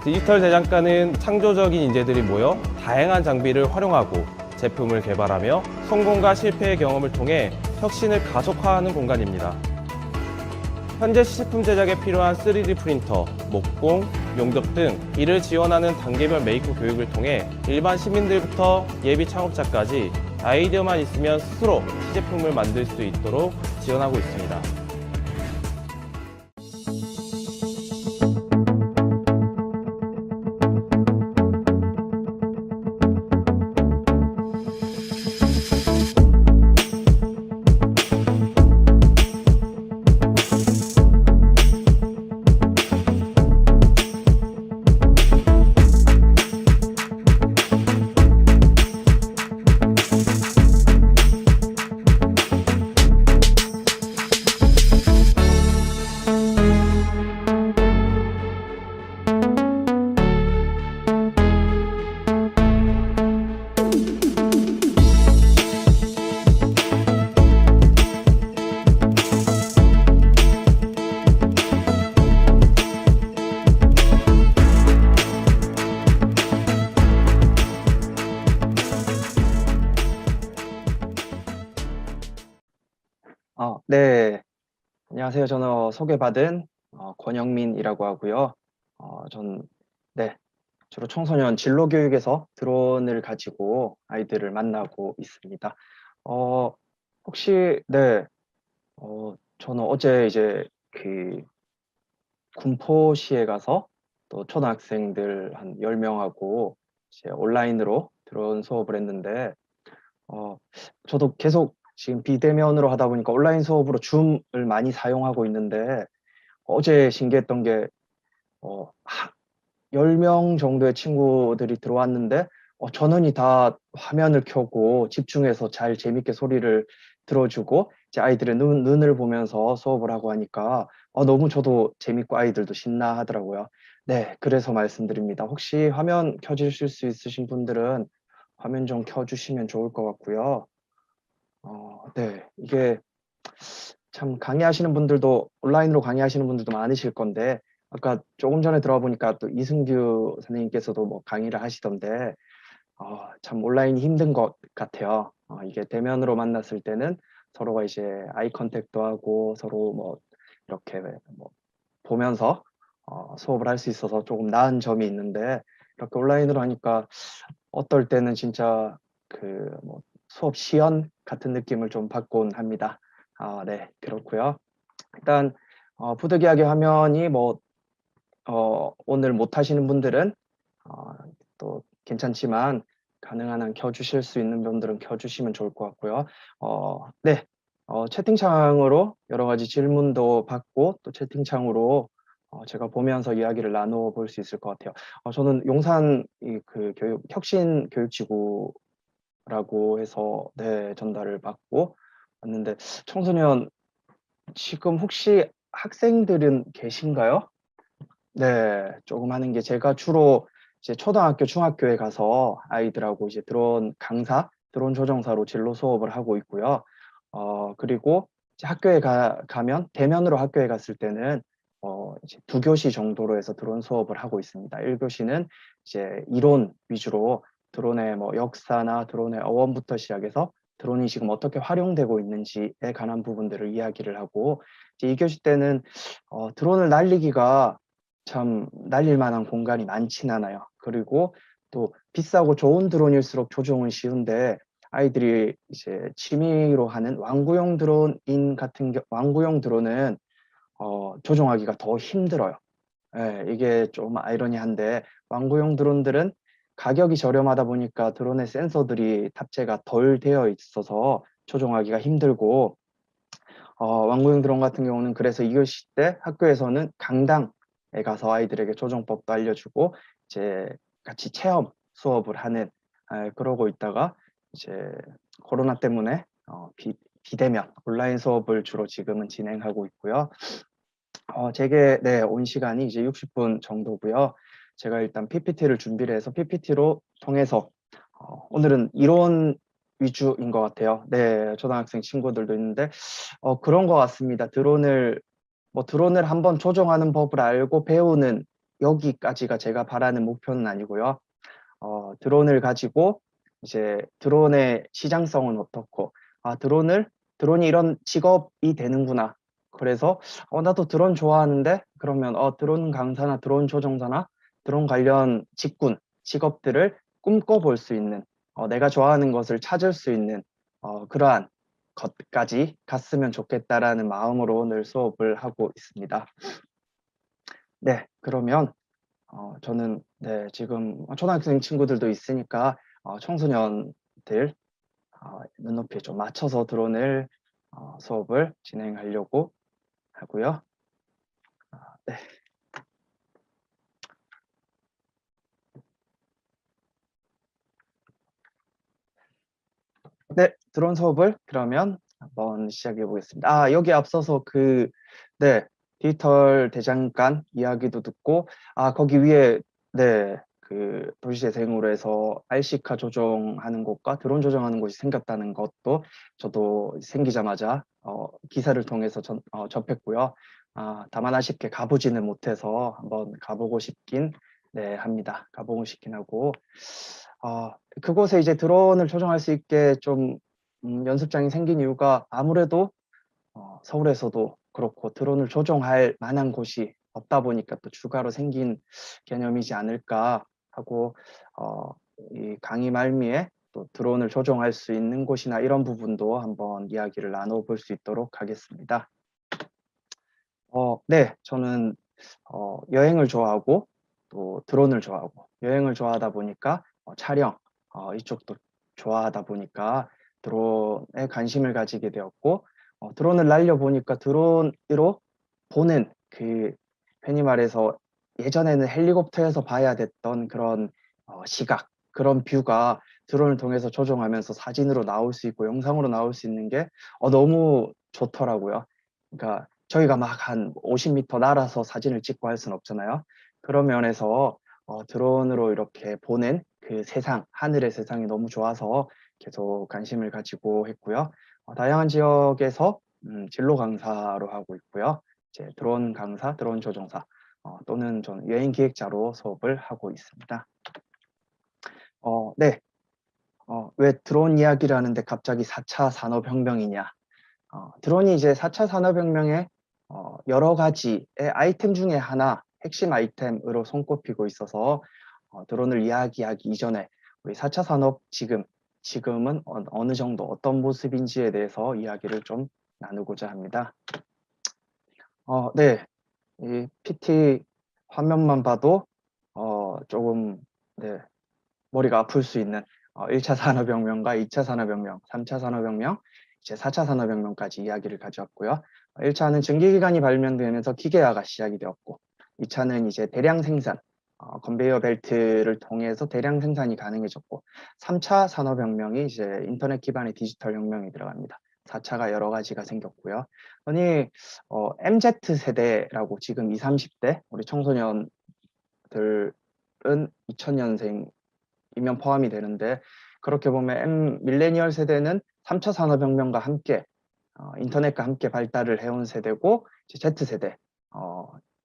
디지털 대장간은 창조적인 인재들이 모여 다양한 장비를 활용하고 제품을 개발하며 성공과 실패의 경험을 통해 혁신을 가속화하는 공간입니다. 현재 시제품 제작에 필요한 3D 프린터, 목공, 용접 등 이를 지원하는 단계별 메이커 교육을 통해 일반 시민들부터 예비 창업자까지 아이디어만 있으면 스스로 시제품을 만들 수 있도록 지원하고 있습니다. 네. 안녕하세요. 저는 소개받은 권영민이라고 하고요. 네, 주로 청소년 진로 교육에서 드론을 가지고 아이들을 만나고 있습니다. 혹시 네, 저는 어제 이제 그 군포시에 가서 또 초등학생들 한 10명하고 이제 온라인으로 드론 수업을 했는데 저도 계속 지금 비대면으로 하다 보니까 온라인 수업으로 줌을 많이 사용하고 있는데 어제 신기했던 게 10명 정도의 친구들이 들어왔는데 전원이 다 화면을 켜고 집중해서 잘 재밌게 소리를 들어주고 이제 아이들의 눈을 보면서 수업을 하고 하니까 너무 저도 재밌고 아이들도 신나 하더라고요. 네, 그래서 말씀드립니다. 혹시 화면 켜주실 수 있으신 분들은 화면 좀 켜주시면 좋을 것 같고요. 네, 이게 참 강의하시는 분들도 온라인으로 강의하시는 분들도 많으실 건데 아까 조금 전에 들어와 보니까 또 이승규 선생님께서도 뭐 강의를 하시던데 참 온라인이 힘든 것 같아요. 이게 대면으로 만났을 때는 서로가 이제 아이 컨택도 하고 서로 뭐 이렇게 뭐 보면서 수업을 할 수 있어서 조금 나은 점이 있는데 이렇게 온라인으로 하니까 어떨 때는 진짜 그 뭐 수업 시연 같은 느낌을 좀 받곤 합니다. 네, 그렇고요. 일단 부득이하게 화면이 뭐 오늘 못 하시는 분들은 또 괜찮지만 가능한 한 켜주실 수 있는 분들은 켜주시면 좋을 것 같고요. 네, 채팅창으로 여러 가지 질문도 받고 또 채팅창으로 제가 보면서 이야기를 나누어 볼 수 있을 것 같아요. 저는 용산 그 혁신 교육지구라고 해서 네, 전달을 받고 왔는데 청소년 지금 혹시 학생들은 계신가요? 네, 조금 하는 게 제가 주로 이제 초등학교, 중학교에 가서 아이들하고 이제 드론 강사, 드론 조종사로 진로 수업을 하고 있고요. 그리고 이제 학교에 가면 대면으로 학교에 갔을 때는 이제 2교시 정도로 해서 드론 수업을 하고 있습니다. 1교시는 이제 이론 위주로 드론의 뭐 역사나 드론의 어원부터 시작해서 드론이 지금 어떻게 활용되고 있는지에 관한 부분들을 이야기를 하고 이제 2교시 때는 드론을 날리기가 참 날릴 만한 공간이 많진 않아요. 그리고 또 비싸고 좋은 드론일수록 조종은 쉬운데 아이들이 이제 취미로 하는 완구용 드론인 완구용 드론은 조종하기가 더 힘들어요. 예, 이게 좀 아이러니한데 완구용 드론들은 가격이 저렴하다 보니까 드론의 센서들이 탑재가 덜 되어 있어서 조종하기가 힘들고 완구용 드론 같은 경우는 그래서 2교시 때 학교에서는 강당에 가서 아이들에게 조종법도 알려주고 이제 같이 체험 수업을 하는 그러고 있다가 이제 코로나 때문에 비대면 온라인 수업을 주로 지금은 진행하고 있고요. 제게 네, 온 시간이 이제 60분 정도고요. 제가 일단 PPT를 준비를 해서 PPT로 통해서 오늘은 이론 위주인 것 같아요. 네, 초등학생 친구들도 있는데 그런 것 같습니다. 드론을 한번 조종하는 법을 알고 배우는 여기까지가 제가 바라는 목표는 아니고요. 드론을 가지고 이제 드론의 시장성은 어떻고, 드론이 이런 직업이 되는구나. 그래서 나도 드론 좋아하는데 그러면 드론 강사나 드론 조종사나 드론 관련 직업들을 꿈꿔볼 수 있는, 내가 좋아하는 것을 찾을 수 있는 그러한 것까지 갔으면 좋겠다라는 마음으로 오늘 수업을 하고 있습니다. 네, 그러면 저는 네, 지금 초등학생 친구들도 있으니까 청소년들 눈높이에 좀 맞춰서 드론을 수업을 진행하려고 하고요. 네. 네, 드론 수업을 그러면 한번 시작해 보겠습니다. 여기 앞서서 네, 디지털 대장간 이야기도 듣고, 거기 위에, 네, 도시재생으로 해서 RC카 조정하는 곳과 드론 조정하는 곳이 생겼다는 것도 저도 생기자마자 기사를 통해서 접했고요. 다만 아쉽게 가보지는 못해서 한번 가보고 싶긴, 네, 합니다. 가보고 싶긴 하고, 그곳에 이제 드론을 조종할 수 있게 좀 연습장이 생긴 이유가 아무래도 서울에서도 그렇고 드론을 조종할 만한 곳이 없다 보니까 또 추가로 생긴 개념이지 않을까 하고 이 강의 말미에 또 드론을 조종할 수 있는 곳이나 이런 부분도 한번 이야기를 나눠볼 수 있도록 하겠습니다. 네, 저는 여행을 좋아하고 또 드론을 좋아하고 여행을 좋아하다 보니까 촬영 이쪽도 좋아하다 보니까 드론에 관심을 가지게 되었고 드론을 날려보니까 드론으로 보는 흔히 말해서 예전에는 헬리콥터에서 봐야 됐던 그런 시각, 그런 뷰가 드론을 통해서 조종하면서 사진으로 나올 수 있고 영상으로 나올 수 있는 게 너무 좋더라고요. 그러니까 저희가 막 한 50m 날아서 사진을 찍고 할 수는 없잖아요. 그런 면에서 드론으로 이렇게 보는 그 세상, 하늘의 세상이 너무 좋아서 계속 관심을 가지고 했고요. 다양한 지역에서 진로 강사로 하고 있고요. 이제 드론 강사, 드론 조종사 또는 전 여행 기획자로 수업을 하고 있습니다. 네. 왜 드론 이야기를 하는데 갑자기 4차 산업혁명이냐? 드론이 이제 4차 산업혁명의 여러 가지의 아이템 중에 하나, 핵심 아이템으로 손꼽히고 있어서 드론을 이야기하기 이전에 우리 4차 산업 지금은 어느 정도 어떤 모습인지에 대해서 이야기를 좀 나누고자 합니다. 네. 이 PT 화면만 봐도 조금 네, 머리가 아플 수 있는 1차 산업혁명과 2차 산업혁명, 3차 산업혁명, 이제 4차 산업혁명까지 이야기를 가져왔고요. 1차는 전기기관이 발명되면서 기계화가 시작이 되었고 2차는 이제 대량 생산, 컨베이어 벨트를 통해서 대량 생산이 가능해졌고 3차 산업혁명이 이제 인터넷 기반의 디지털 혁명이 들어갑니다. 4차가 여러 가지가 생겼고요. 흔히 MZ세대라고 지금 20, 30대 우리 청소년들은 2000년생이면 포함이 되는데 그렇게 보면 밀레니얼 세대는 3차 산업혁명과 함께 인터넷과 함께 발달을 해온 세대고 Z세대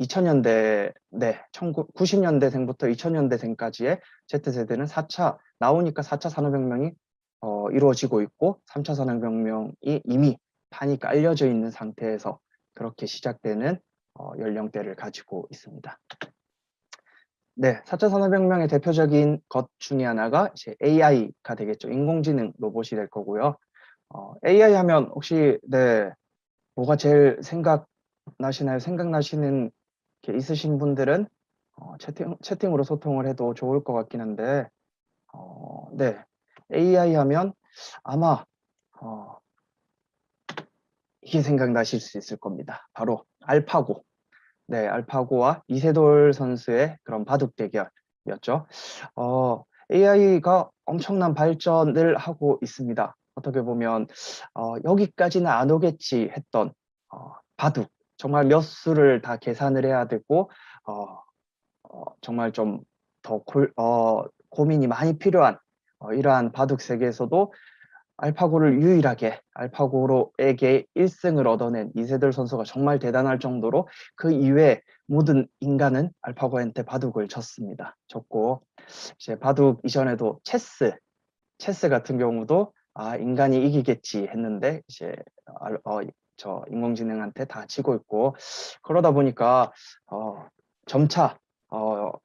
2000년대, 네, 1990년대생부터 2000년대생까지의 Z세대는 4차 나오니까 4차 산업혁명이 이루어지고 있고 3차 산업혁명이 이미 판이 깔려져 있는 상태에서 그렇게 시작되는 연령대를 가지고 있습니다. 네, 4차 산업혁명의 대표적인 것 중에 하나가 이제 AI가 되겠죠. 인공지능 로봇이 될 거고요. AI 하면 혹시 네, 뭐가 제일 생각나시나요? 생각나시는 게 있으신 분들은 채팅으로 소통을 해도 좋을 것 같긴 한데 네, AI 하면 아마 이게 생각나실 수 있을 겁니다. 바로 알파고. 네, 알파고와 이세돌 선수의 그런 바둑 대결이었죠. AI가 엄청난 발전을 하고 있습니다. 어떻게 보면 여기까지는 안 오겠지 했던 바둑, 정말 몇 수를 다 계산을 해야 되고 정말 좀 더 고민이 많이 필요한 이러한 바둑 세계에서도 알파고를 유일하게 알파고로에게 1승을 얻어낸 이세돌 선수가 정말 대단할 정도로 그 이외에 모든 인간은 알파고한테 바둑을 쳤고 이제 바둑 이전에도 체스 같은 경우도 인간이 이기겠지 했는데 이제 저 인공지능한테 다 지고 있고 그러다 보니까 점차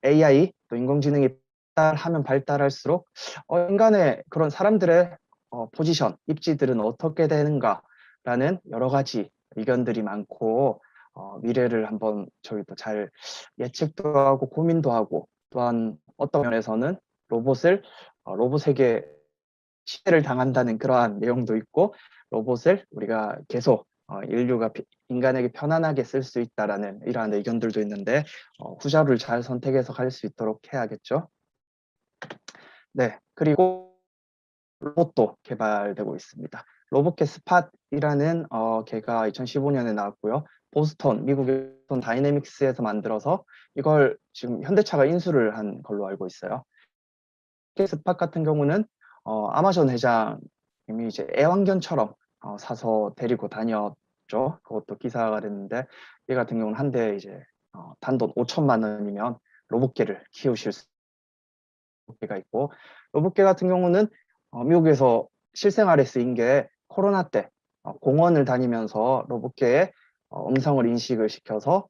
AI 또 인공지능이 발달하면 발달할수록 인간의 그런 사람들의 포지션, 입지들은 어떻게 되는가라는 여러 가지 의견들이 많고 미래를 한번 저희도 잘 예측도 하고 고민도 하고 또한 어떤 면에서는 로봇에게 시대를 당한다는 그러한 내용도 있고 로봇을 우리가 계속 인간에게 편안하게 쓸 수 있다라는 이러한 의견들도 있는데 후자를 잘 선택해서 갈 수 있도록 해야겠죠. 네, 그리고 로봇도 개발되고 있습니다. 로봇계 스팟이라는 걔가 2015년에 나왔고요. 미국의 보스턴 다이내믹스에서 만들어서 이걸 지금 현대차가 인수를 한 걸로 알고 있어요. 스팟 같은 경우는 아마존 회장님이 이제 애완견처럼 사서 데리고 다녔죠. 그것도 기사가 됐는데 이 같은 경우는 한 대에 이제 단돈 5천만 원이면 로봇개를 키우실 수 로봇개가 있고 로봇개 같은 경우는 미국에서 실생활에 쓰인 게 코로나 때 공원을 다니면서 로봇개에 음성을 인식을 시켜서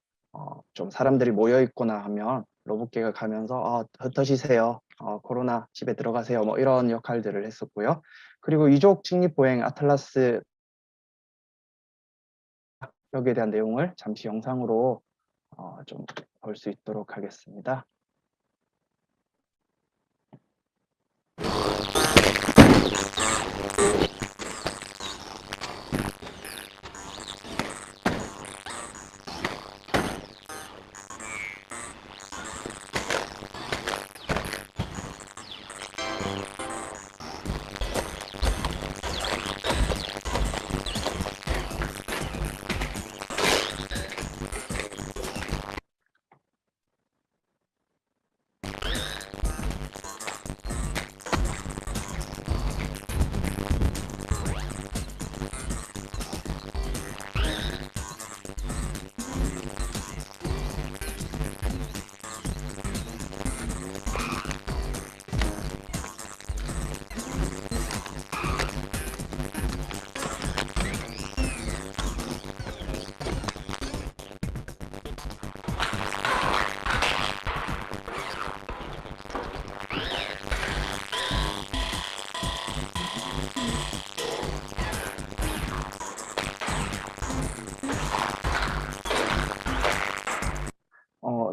좀 사람들이 모여 있거나 하면 로봇개가 가면서 흩어지세요. 코로나 집에 들어가세요. 뭐 이런 역할들을 했었고요. 그리고 이족 직립보행 아틀라스 여기에 대한 내용을 잠시 영상으로 좀 볼 수 있도록 하겠습니다.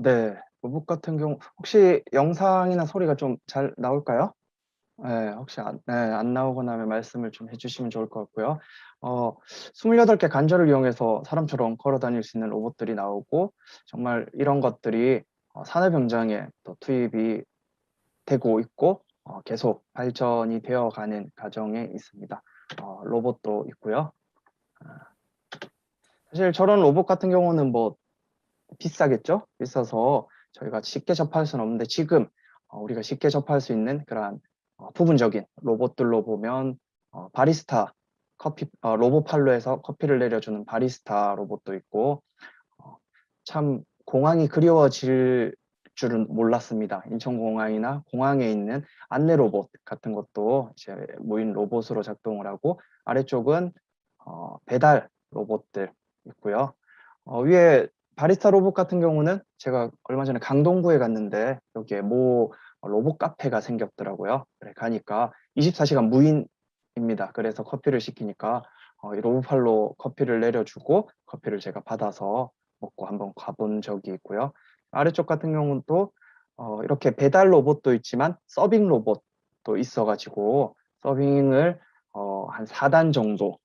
네. 로봇 같은 경우 혹시 영상이나 소리가 좀 잘 나올까요? 네, 혹시 안 나오거나 하면 말씀을 좀 해주시면 좋을 것 같고요. 28개 관절을 이용해서 사람처럼 걸어 다닐 수 있는 로봇들이 나오고 정말 이런 것들이 산업 현장에 또 투입이 되고 있고 계속 발전이 되어가는 과정에 있습니다. 로봇도 있고요. 사실 저런 로봇 같은 경우는 뭐 비싸겠죠? 비싸서 저희가 쉽게 접할 수는 없는데 지금 우리가 쉽게 접할 수 있는 그러한 부분적인 로봇들로 보면 바리스타 로봇 팔로 해서 커피를 내려주는 바리스타 로봇도 있고 참 공항이 그리워질 줄은 몰랐습니다. 인천공항이나 공항에 있는 안내 로봇 같은 것도 이제 무인 로봇으로 작동을 하고 아래쪽은 배달 로봇들 있고요. 위에 바리스타 로봇 같은 경우는 제가 얼마 전에 강동구에 갔는데 여기에 모 로봇 카페가 생겼더라고요. 그래 가니까 24시간 무인입니다. 그래서 커피를 시키니까 이 로봇팔로 커피를 내려주고 커피를 제가 받아서 먹고 한번 가본 적이 있고요. 아래쪽 같은 경우도 이렇게 배달 로봇도 있지만 서빙 로봇도 있어가지고 서빙을 한 4단 정도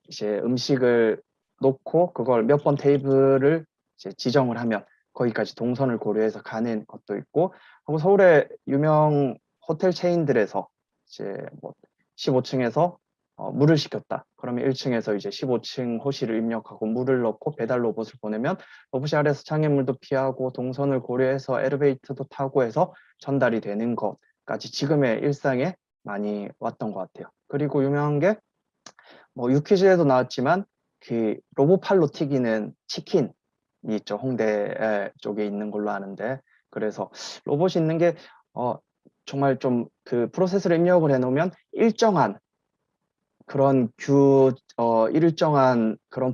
이제 음식을 놓고 그걸 몇 번 테이블을 이제 지정을 하면 거기까지 동선을 고려해서 가는 것도 있고 하고 서울의 유명 호텔 체인들에서 이제 뭐 15층에서 물을 시켰다. 그러면 1층에서 이제 15층 호실을 입력하고 물을 넣고 배달 로봇을 보내면 로봇이 아래에서 장애물도 피하고 동선을 고려해서 엘리베이터도 타고 해서 전달이 되는 것까지 지금의 일상에 많이 왔던 것 같아요. 그리고 유명한 게 뭐 유퀴즈에도 나왔지만 그 로봇팔로 튀기는 치킨이 있죠. 홍대 쪽에 있는 걸로 아는데 그래서 로봇이 있는 게 정말 좀 그 프로세스를 입력을 해놓으면 일정한 그런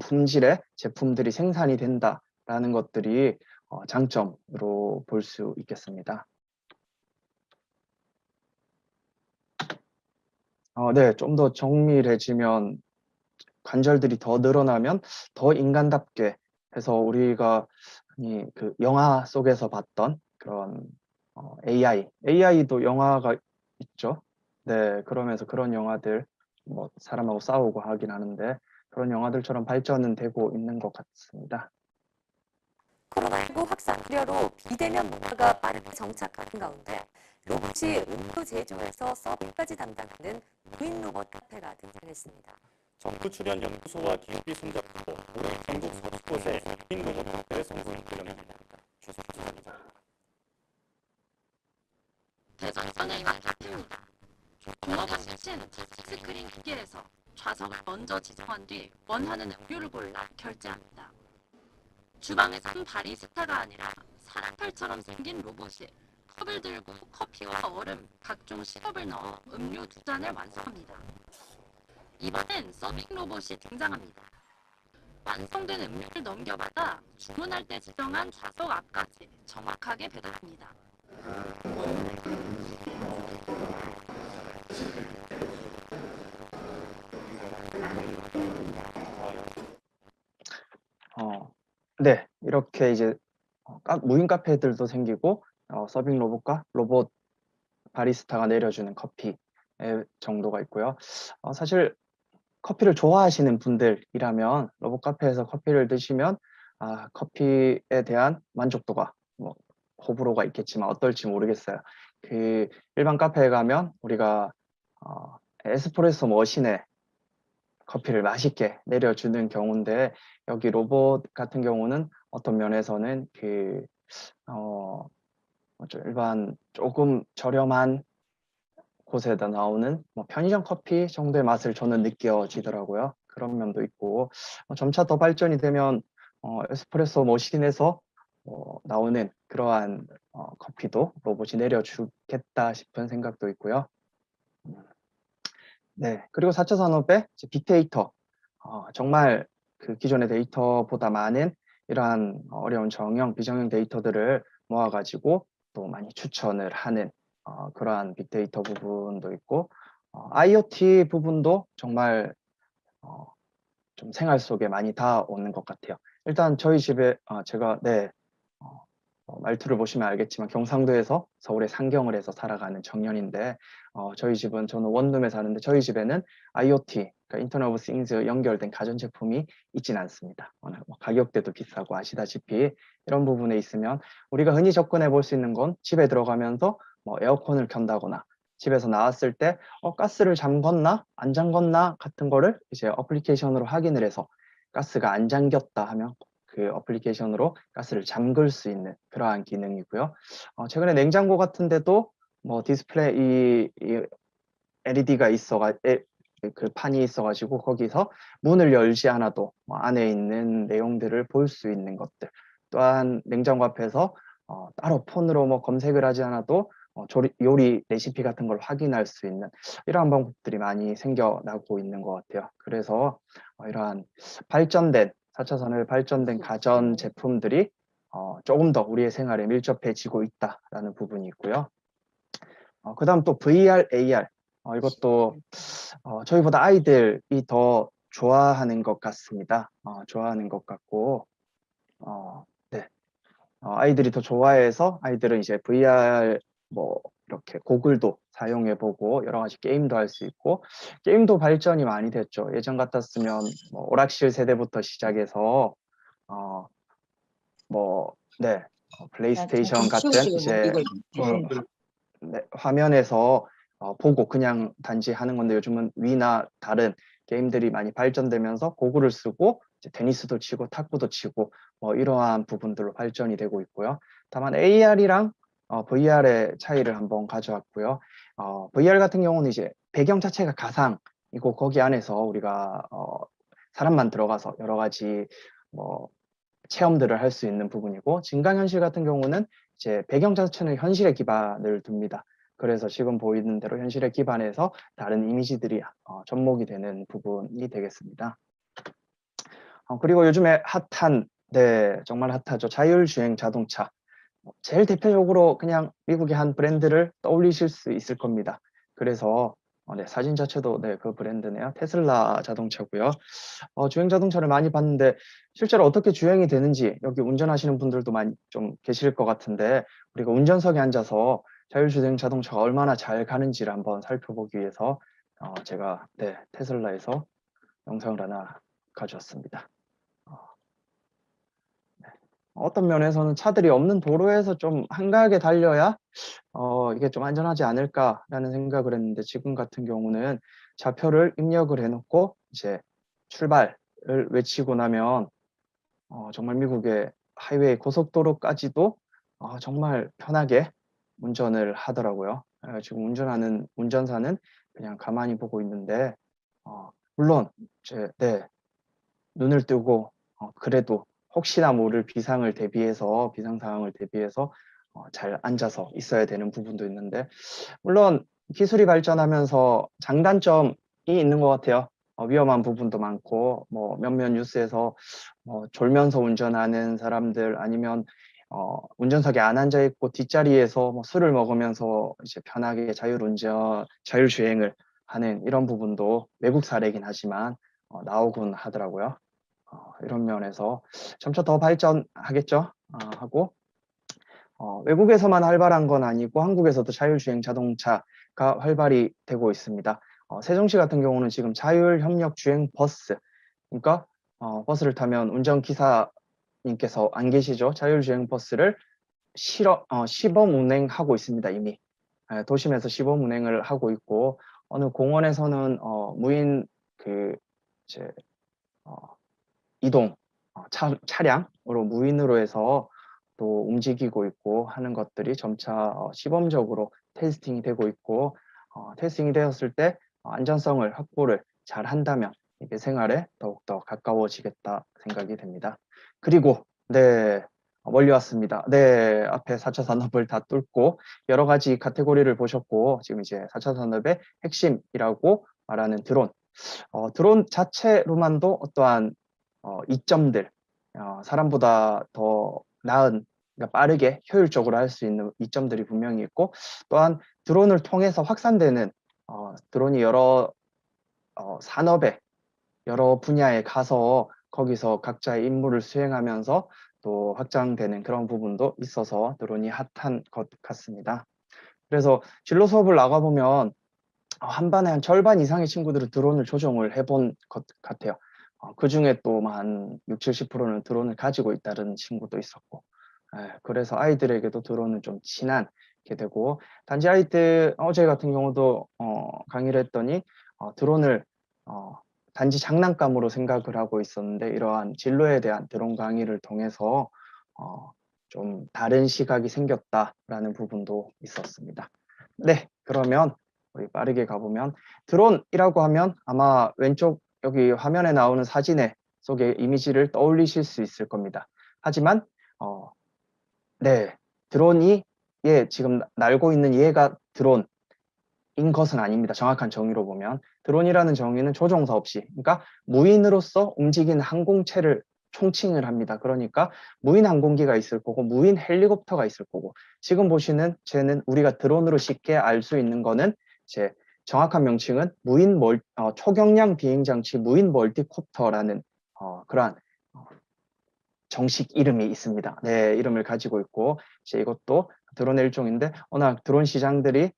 품질의 제품들이 생산이 된다라는 것들이 장점으로 볼 수 있겠습니다. 네, 좀 더 정밀해지면 관절들이 더 늘어나면 더 인간답게 해서 우리가 그 영화 속에서 봤던 그런 AI도 영화가 있죠. 네, 그러면서 그런 영화들 뭐 사람하고 싸우고 하긴 하는데 그런 영화들처럼 발전은 되고 있는 것 같습니다. 코로나19 확산 우려로 비대면 문화가 빠르게 정착하는 가운데 로봇이 음료 제조에서 서빙까지 담당하는 무인 로봇 카페가 등장했습니다. 정부 출연 연구소와 기업이 손잡고 올해 전국 30곳에 무인 로봇 카페를 선보일 예정입니다. 주소입니다. 대전선의 카페입니다. 공업화 실신 스크린 기계에서 좌석을 먼저 지정한 뒤 원하는 음료를 골라 결제합니다. 주방에선 바리스타가 아니라 사람팔처럼 생긴 로봇이 컵을 들고 커피와 얼음, 각종 시럽을 넣어 음료 2잔을 완성합니다. 이번엔 서빙 로봇이 등장합니다. 완성된 음료를 넘겨받아 주문할 때 지정한 좌석 앞까지 정확하게 배달합니다. 네, 이렇게 이제 무인 카페들도 생기고 서빙 로봇과 로봇 바리스타가 내려주는 커피 정도가 있고요. 사실 커피를 좋아하시는 분들이라면 로봇 카페에서 커피를 드시면 커피에 대한 만족도가 뭐 호불호가 있겠지만 어떨지 모르겠어요. 그 일반 카페에 가면 우리가 에스프레소 머신에 커피를 맛있게 내려주는 경우인데 여기 로봇 같은 경우는 어떤 면에서는 일반 조금 저렴한 곳에다 나오는 뭐 편의점 커피 정도의 맛을 저는 느껴지더라고요. 그런 면도 있고 점차 더 발전이 되면 에스프레소 머신에서 나오는 그러한 커피도 로봇이 내려주겠다 싶은 생각도 있고요. 네, 그리고 4차 산업의 빅데이터, 정말 그 기존의 데이터보다 많은 이러한 어려운 정형, 비정형 데이터들을 모아가지고 또 많이 추천을 하는 그러한 빅데이터 부분도 있고, IoT 부분도 정말 좀 생활 속에 많이 닿아오는 것 같아요. 일단 저희 집에 제가 말투를 보시면 알겠지만 경상도에서 서울에 상경을 해서 살아가는 청년인데 저희 집은 저는 원룸에 사는데 저희 집에는 IoT, 그러니까 인터넷 오브 싱스 연결된 가전제품이 있지는 않습니다. 가격대도 비싸고 아시다시피 이런 부분에 있으면 우리가 흔히 접근해 볼 수 있는 건 집에 들어가면서 뭐 에어컨을 켠다거나 집에서 나왔을 때 가스를 잠궜나 안 잠궜나 같은 거를 이제 어플리케이션으로 확인을 해서 가스가 안 잠겼다 하면 그 어플리케이션으로 가스를 잠글 수 있는 그러한 기능이고요. 최근에 냉장고 같은 데도 뭐 디스플레이 LED가 그 판이 있어가지고 거기서 문을 열지 않아도 안에 있는 내용들을 볼 수 있는 것들. 또한 냉장고 앞에서 따로 폰으로 뭐 검색을 하지 않아도 요리 레시피 같은 걸 확인할 수 있는 이러한 방법들이 많이 생겨나고 있는 것 같아요. 그래서 이러한 4차 산업에 발전된 가전 제품들이 조금 더 우리의 생활에 밀접해지고 있다라는 부분이 있고요. 그 다음 또 VR, AR. 이것도 저희보다 아이들이 더 좋아하는 것 같습니다. 좋아하는 것 같고, 네. 아이들이 더 좋아해서 아이들은 이제 VR 뭐 이렇게 고글도 사용해보고 여러 가지 게임도 할 수 있고 게임도 발전이 많이 됐죠. 예전 같았으면 뭐 오락실 세대부터 시작해서 플레이스테이션 같은 이제 화면에서 보고 그냥 단지 하는 건데 요즘은 위나 다른 게임들이 많이 발전되면서 고글을 쓰고 이제 테니스도 치고 탁구도 치고 뭐 이러한 부분들로 발전이 되고 있고요. 다만 AR이랑 VR의 차이를 한번 가져왔고요. VR 같은 경우는 이제 배경 자체가 가상이고 거기 안에서 우리가 사람만 들어가서 여러 가지 뭐 체험들을 할 수 있는 부분이고, 증강현실 같은 경우는 이제 배경 자체는 현실에 기반을 둡니다. 그래서 지금 보이는 대로 현실에 기반해서 다른 이미지들이 접목이 되는 부분이 되겠습니다. 그리고 요즘에 핫한, 네, 정말 핫하죠. 자율주행 자동차. 제일 대표적으로 그냥 미국의 한 브랜드를 떠올리실 수 있을 겁니다. 그래서 네, 사진 자체도 네, 그 브랜드네요. 테슬라 자동차고요. 주행 자동차를 많이 봤는데 실제로 어떻게 주행이 되는지 여기 운전하시는 분들도 많이 좀 계실 것 같은데, 우리가 운전석에 앉아서 자율주행 자동차가 얼마나 잘 가는지를 한번 살펴보기 위해서 제가 네, 테슬라에서 영상을 하나 가져왔습니다. 어떤 면에서는 차들이 없는 도로에서 좀 한가하게 달려야 이게 좀 안전하지 않을까라는 생각을 했는데, 지금 같은 경우는 좌표를 입력을 해놓고 이제 출발을 외치고 나면 정말 미국의 하이웨이 고속도로까지도 정말 편하게 운전을 하더라고요. 지금 운전하는 운전사는 그냥 가만히 보고 있는데 물론 네, 눈을 뜨고 그래도 혹시나 모를 비상 상황을 대비해서 잘 앉아서 있어야 되는 부분도 있는데, 물론 기술이 발전하면서 장단점이 있는 것 같아요. 위험한 부분도 많고, 뭐 몇몇 뉴스에서 졸면서 운전하는 사람들, 아니면 운전석에 안 앉아 있고 뒷자리에서 뭐 술을 먹으면서 이제 편하게 자율주행을 하는 이런 부분도 외국 사례이긴 하지만 나오곤 하더라고요. 이런 면에서 점차 더 발전하겠죠. 하고 외국에서만 활발한 건 아니고 한국에서도 자율주행 자동차가 활발히 되고 있습니다. 세종시 같은 경우는 지금 자율협력주행 버스, 그러니까 버스를 타면 운전기사님께서 안 계시죠. 자율주행 버스를 시범 운행하고 있습니다. 이미 도심에서 시범 운행을 하고 있고, 어느 공원에서는 무인 그 이제 이동 차량으로 무인으로 해서 또 움직이고 있고 하는 것들이 점차 시범적으로 테스팅이 되고 있고, 테스팅이 되었을 때 안전성을 확보를 잘 한다면 이게 생활에 더욱더 가까워지겠다 생각이 됩니다. 그리고 네, 멀리 왔습니다. 네, 앞에 4차 산업을 다 뚫고 여러 가지 카테고리를 보셨고, 지금 이제 4차 산업의 핵심이라고 말하는 드론. 드론 자체로만도 어떠한 이점들, 사람보다 더 나은, 그러니까 빠르게 효율적으로 할 수 있는 이점들이 분명히 있고, 또한 드론을 통해서 확산되는 드론이 여러 산업에, 여러 분야에 가서 거기서 각자의 임무를 수행하면서 또 확장되는 그런 부분도 있어서 드론이 핫한 것 같습니다. 그래서 진로 수업을 나가보면 한 반에 한 절반 이상의 친구들은 드론을 조종을 해본 것 같아요. 그 중에 또 한 60, 70%는 드론을 가지고 있다는 친구도 있었고, 그래서 아이들에게도 드론은 좀 친하게 되고, 단지 아이들 어제 같은 경우도 강의를 했더니 드론을 단지 장난감으로 생각을 하고 있었는데, 이러한 진로에 대한 드론 강의를 통해서 좀 다른 시각이 생겼다라는 부분도 있었습니다. 네, 그러면 우리 빠르게 가보면, 드론이라고 하면 아마 왼쪽 여기 화면에 나오는 사진의 속의 이미지를 떠올리실 수 있을 겁니다. 하지만 네, 드론이 지금 날고 있는 얘가 드론인 것은 아닙니다. 정확한 정의로 보면 드론이라는 정의는 조종사 없이, 그러니까 무인으로서 움직이는 항공체를 총칭을 합니다. 그러니까 무인 항공기가 있을 거고 무인 헬리콥터가 있을 거고, 지금 보시는 쟤는 우리가 드론으로 쉽게 알 수 있는 거는 제 정확한 명칭은 초경량 비행장치 무인 멀티콥터라는 그러한 정식 이름이 있습니다. 네, 이름을 가지고 있고, 이제 이것도 드론의 일종인데, 워낙 드론 시장들이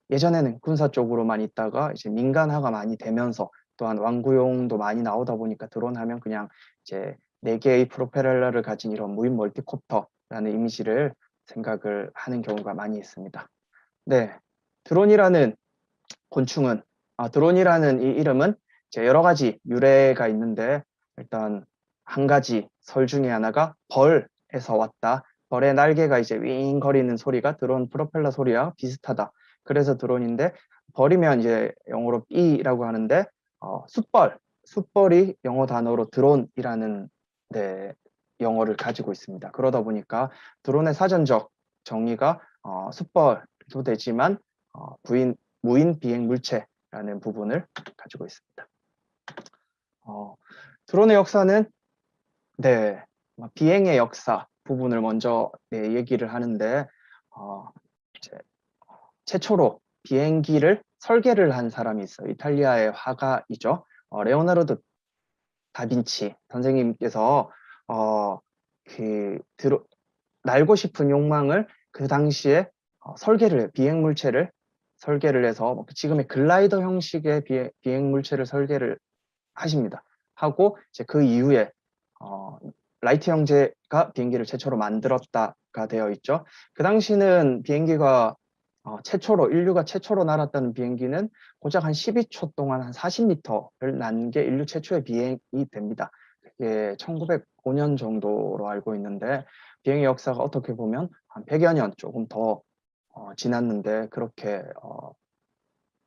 예전에는 군사 쪽으로만 있다가 이제 민간화가 많이 되면서, 또한 완구용도 많이 나오다 보니까 드론 하면 그냥 이제 4개의 프로펠러를 가진 이런 무인 멀티콥터라는 이미지를 생각을 하는 경우가 많이 있습니다. 네, 드론이라는 곤충은, 드론이라는 이 이름은 이제 여러 가지 유래가 있는데, 일단 한 가지 설 중에 하나가 벌에서 왔다, 벌의 날개가 이제 윙 거리는 소리가 드론 프로펠러 소리와 비슷하다. 그래서 드론인데 벌이면 이제 영어로 B라고 하는데 숫벌이 영어 단어로 드론이라는 네, 영어를 가지고 있습니다. 그러다 보니까 드론의 사전적 정의가 숫벌도 되지만 무인 비행 물체라는 부분을 가지고 있습니다. 드론의 역사는 네, 비행의 역사 부분을 먼저 얘기를 하는데 이제 최초로 비행기를 설계를 한 사람이 있어요. 이탈리아의 화가이죠. 레오나르도 다빈치 선생님께서 날고 싶은 욕망을 그 당시에 설계를 해요. 비행 물체를 설계를 해서 지금의 글라이더 형식의 비행 물체를 설계를 하십니다. 하고 이제 그 이후에 라이트 형제가 비행기를 최초로 만들었다가 되어 있죠. 그 당시는 비행기가 인류가 최초로 날았다는 비행기는 고작 한 12초 동안 한 40m를 난 게 인류 최초의 비행이 됩니다. 그게 1905년 정도로 알고 있는데 비행의 역사가 어떻게 보면 한 100여 년 조금 더 지났는데 그렇게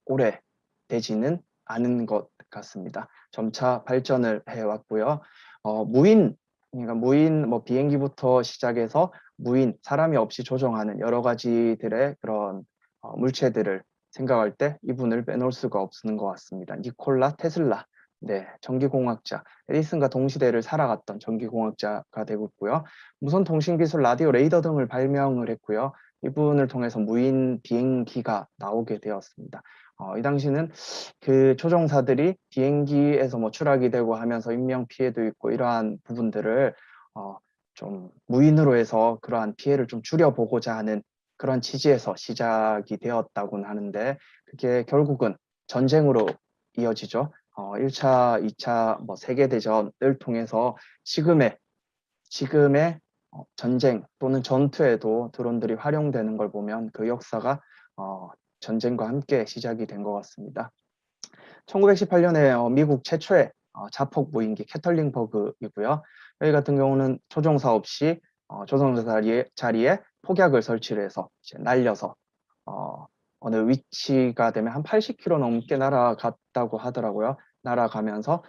오래 되지는 않은 것 같습니다. 점차 발전을 해왔고요. 그러니까 무인 비행기부터 시작해서 무인, 사람이 없이 조종하는 여러 가지들의 그런 물체들을 생각할 때 이분을 빼놓을 수가 없는 것 같습니다. 니콜라 테슬라, 네, 전기공학자, 에디슨과 동시대를 살아갔던 전기공학자가 되고 있고요. 무선 통신기술, 라디오, 레이더 등을 발명을 했고요. 이분을 통해서 무인 비행기가 나오게 되었습니다. 이 당시는 그 조종사들이 비행기에서 추락이 되고 하면서 인명 피해도 있고 이러한 부분들을 좀 무인으로 해서 그러한 피해를 좀 줄여보고자 하는 그런 취지에서 시작이 되었다고는 하는데 그게 결국은 전쟁으로 이어지죠. 1차, 2차 세계대전을 통해서 지금의 전쟁 또는 전투에도 드론들이 활용되는 걸 보면 그 역사가 전쟁과 함께 시작이 된 것 같습니다. 1918년에 미국 최초의 자폭 무인기 캐털링 버그이고요. 여기 같은 경우는 조종사 없이 조종사 자리에 폭약을 설치를 해서 이제 날려서 어느 위치가 되면 한 80km 넘게 날아갔다고 하더라고요. 날아가면서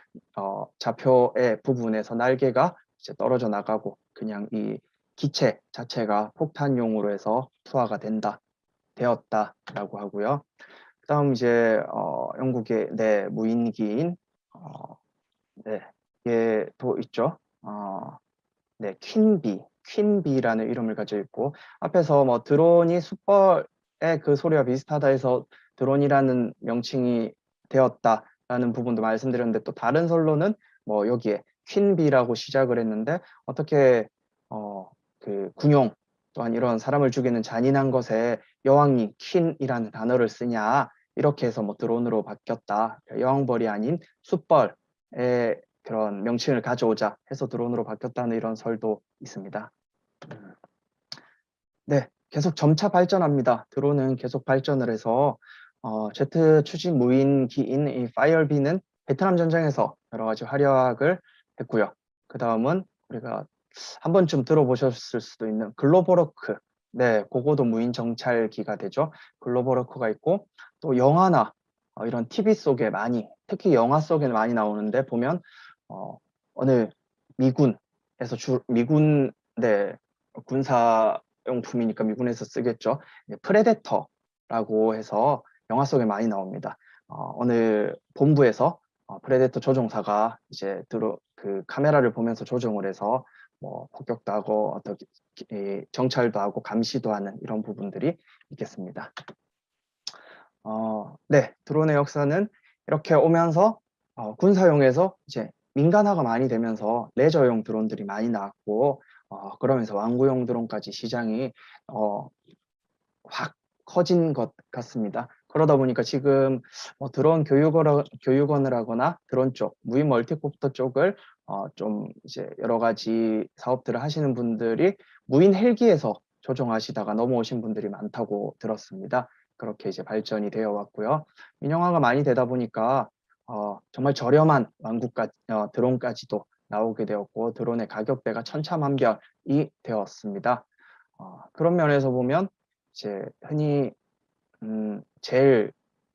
좌표의 부분에서 날개가 이제 떨어져 나가고 그냥 이 기체 자체가 폭탄용으로 해서 투하가 되었다라고 하고요. 그다음 이제 영국의 무인기인 얘도 있죠. 네, 퀸비라는 이름을 가지고 있고 앞에서 드론이 숫벌의 그 소리와 비슷하다 해서 드론이라는 명칭이 되었다라는 부분도 말씀드렸는데 또 다른 설로는 여기에 퀸비라고 시작을 했는데 어떻게 그 군용 또한 이런 사람을 죽이는 잔인한 것에 여왕이 퀸이라는 단어를 쓰냐 이렇게 해서 드론으로 바뀌었다. 여왕벌이 아닌 숫벌의 그런 명칭을 가져오자 해서 드론으로 바뀌었다는 이런 설도 있습니다. 네, 계속 점차 발전합니다. 드론은 계속 발전을 해서 제트 추진 무인기인 이 파이어비는 베트남 전쟁에서 여러 가지 활약을 했고요. 그 다음은 우리가 한 번쯤 들어보셨을 수도 있는 글로벌워크, 네, 그거도 무인 정찰기가 되죠. 글로벌워크가 있고 또 영화나 이런 TV 속에 특히 영화 속에 많이 나오는데 보면 어느 미군에서 미군 군사용품이니까 미군에서 쓰겠죠. 프레데터라고 해서 영화 속에 많이 나옵니다. 어느 본부에서 프레데터 조종사가 이제 그 카메라를 보면서 조종을 해서 폭격도 하고 어떻게 정찰도 하고 감시도 하는 이런 부분들이 있겠습니다. 네, 드론의 역사는 이렇게 오면서 군사용에서 이제 민간화가 많이 되면서 레저용 드론들이 많이 나왔고 그러면서 왕구용 드론까지 시장이 확 커진 것 같습니다. 그러다 보니까 지금 드론 교육원을 하거나 드론 쪽, 무인 멀티콥터 쪽을 좀 이제 여러 가지 사업들을 하시는 분들이 무인 헬기에서 조종하시다가 넘어오신 분들이 많다고 들었습니다. 그렇게 이제 발전이 되어 왔고요. 민영화가 많이 되다 보니까 정말 저렴한 드론까지도 나오게 되었고 드론의 가격대가 천차만별이 되었습니다. 그런 면에서 보면 이제 흔히 제일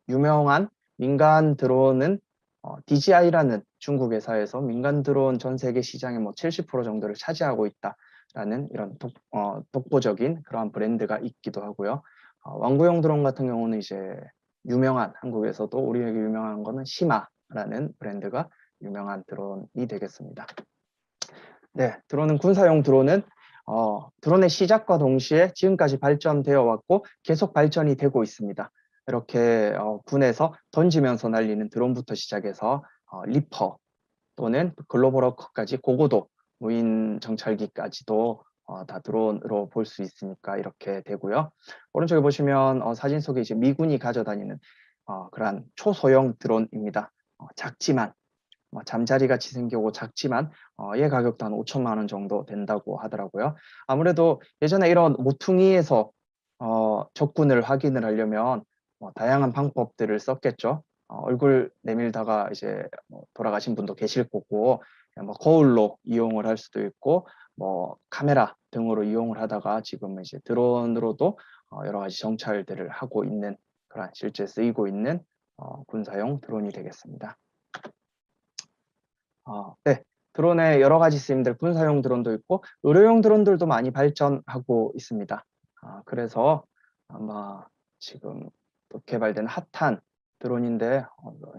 유명한 민간 드론은 DJI라는 중국 회사에서 민간 드론 전 세계 시장의 뭐 70% 정도를 차지하고 있다라는 이런 독보적인 그러한 브랜드가 있기도 하고요. 왕구용 드론 같은 경우는 이제 유명한 한국에서도 우리에게 유명한 거는 시마라는 브랜드가 유명한 드론이 되겠습니다. 네, 군사용 드론은 드론의 시작과 동시에 지금까지 발전되어 왔고 계속 발전이 되고 있습니다. 이렇게 군에서 던지면서 날리는 드론부터 시작해서 리퍼 또는 글로벌 워커까지 고고도 무인 정찰기까지도 다 드론으로 볼 수 있으니까 이렇게 되고요. 오른쪽에 보시면 사진 속에 이제 미군이 가져다니는 그러한 초소형 드론입니다. 작지만 잠자리 같이 생기고 작지만 얘 가격도 한 5천만 원 정도 된다고 하더라고요. 아무래도 예전에 이런 모퉁이에서 적군을 확인을 하려면 다양한 방법들을 썼겠죠. 얼굴 내밀다가 이제 돌아가신 분도 계실 거고, 뭐 거울로 이용을 할 수도 있고, 뭐 카메라 등으로 이용을 하다가 지금 이제 드론으로도 여러 가지 정찰들을 하고 있는 그런 실제 쓰이고 있는 군사용 드론이 되겠습니다. 네, 드론의 여러 가지 쓰임들, 군사용 드론도 있고 의료용 드론들도 많이 발전하고 있습니다. 그래서 아마 지금 또 개발된 핫한 드론인데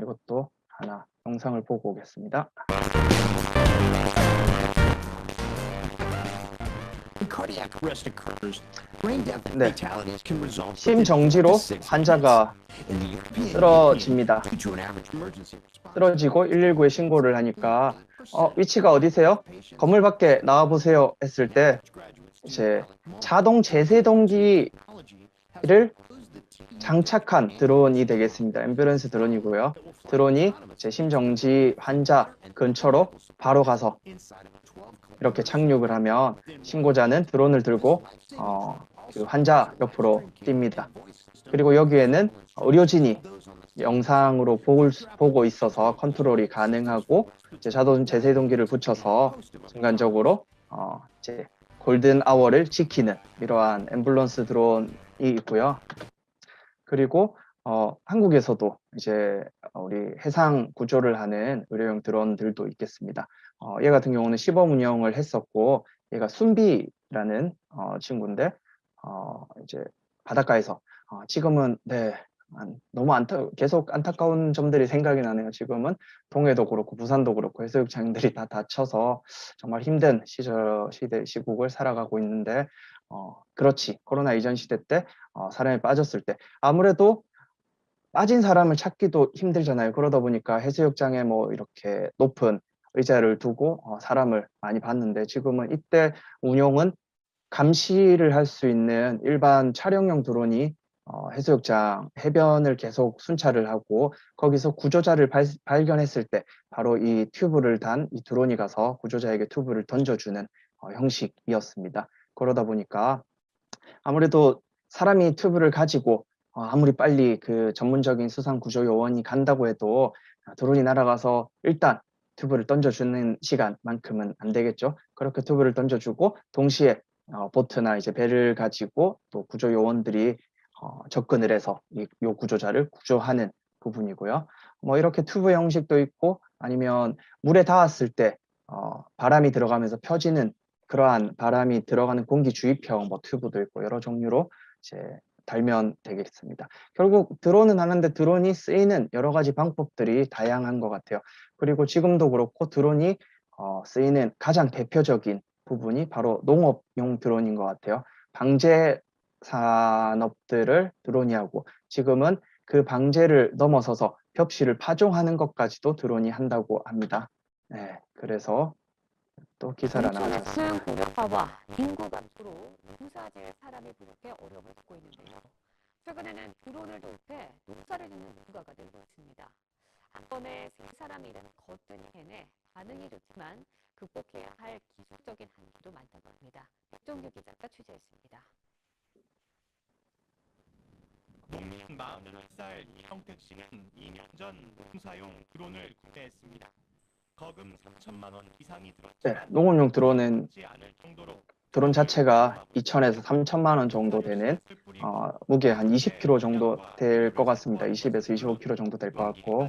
이것도 하나 영상을 보고 오겠습니다. 네, 심정지로 환자가 쓰러집니다. 쓰러지고 119에 신고를 하니까 위치가 어디세요? 건물 밖에 나와보세요 했을 때 이제 자동 제세동기를 장착한 드론이 되겠습니다. 앰뷸런스 드론이고요. 드론이 제 심정지 환자 근처로 바로 가서 이렇게 착륙을 하면 신고자는 드론을 들고 그 환자 옆으로 뜁니다. 그리고 여기에는 의료진이 영상으로 보고 있어서 컨트롤이 가능하고 이제 자동 제세동기를 붙여서 순간적으로 이제 골든 아워를 지키는 이러한 앰뷸런스 드론이 있고요. 그리고 한국에서도 이제 우리 해상 구조를 하는 의료용 드론들도 있겠습니다. 얘 같은 경우는 시범 운영을 했었고 얘가 순비라는 친구인데 이제 바닷가에서 지금은 너무 계속 안타까운 점들이 생각이 나네요. 지금은 동해도 그렇고 부산도 그렇고 해수욕장들이 다 닫혀서 정말 힘든 시국을 살아가고 있는데 그렇지 코로나 이전 시대 때 사람이 빠졌을 때 아무래도 빠진 사람을 찾기도 힘들잖아요. 그러다 보니까 해수욕장에 뭐 이렇게 높은 의자를 두고 사람을 많이 봤는데 지금은 이때 운용은 감시를 할 수 있는 일반 촬영용 드론이 해수욕장 해변을 계속 순찰을 하고 거기서 구조자를 발견했을 때 바로 이 튜브를 단 이 드론이 가서 구조자에게 튜브를 던져주는 형식이었습니다. 그러다 보니까 아무래도 사람이 튜브를 가지고 아무리 빨리 그 전문적인 수상 구조 요원이 간다고 해도 드론이 날아가서 일단 튜브를 던져주는 시간만큼은 안 되겠죠. 그렇게 튜브를 던져주고 동시에 보트나 이제 배를 가지고 또 구조 요원들이 접근을 해서 요 구조자를 구조하는 부분이고요. 뭐 이렇게 튜브 형식도 있고 아니면 물에 닿았을 때 바람이 들어가면서 펴지는 그러한 바람이 들어가는 공기 주입형 뭐 튜브도 있고 여러 종류로 이제 달면 되겠습니다. 결국 드론은 하는데 드론이 쓰이는 여러 가지 방법들이 다양한 것 같아요. 그리고 지금도 그렇고 드론이 쓰이는 가장 대표적인 부분이 바로 농업용 드론인 것 같아요. 방제 산업들을 드론이 하고 지금은 그 방제를 넘어서서 벽실을 파종하는 것까지도 드론이 한다고 합니다. 네, 그래서 또 기사를 하나 농촌의 가져왔습니다. 수용 고령화와 인구 감소로 농사질 사람이 부족해 어려움을 겪고 있는데요. 최근에는 드론을 도입해 농사를 짓는 농가가 늘고 있습니다. 한 번에 세 사람이 일하는 거뜬히 해내 반응이 좋지만 극복해야 할 기술적인 한계도 많다고 합니다. 백정규 기자가 취재했습니다. 농민 41살 이형택 씨는 2년 전 농사용 드론을 구매했습니다. 거금 3천만 원 이상이 네, 들었지만 농업용 드론은 않을 정도로 드론 자체가 2천에서 3천만 원 정도 되는 무게 한 20kg 정도 될 것 같습니다. 20에서 25kg 정도 될 것 같고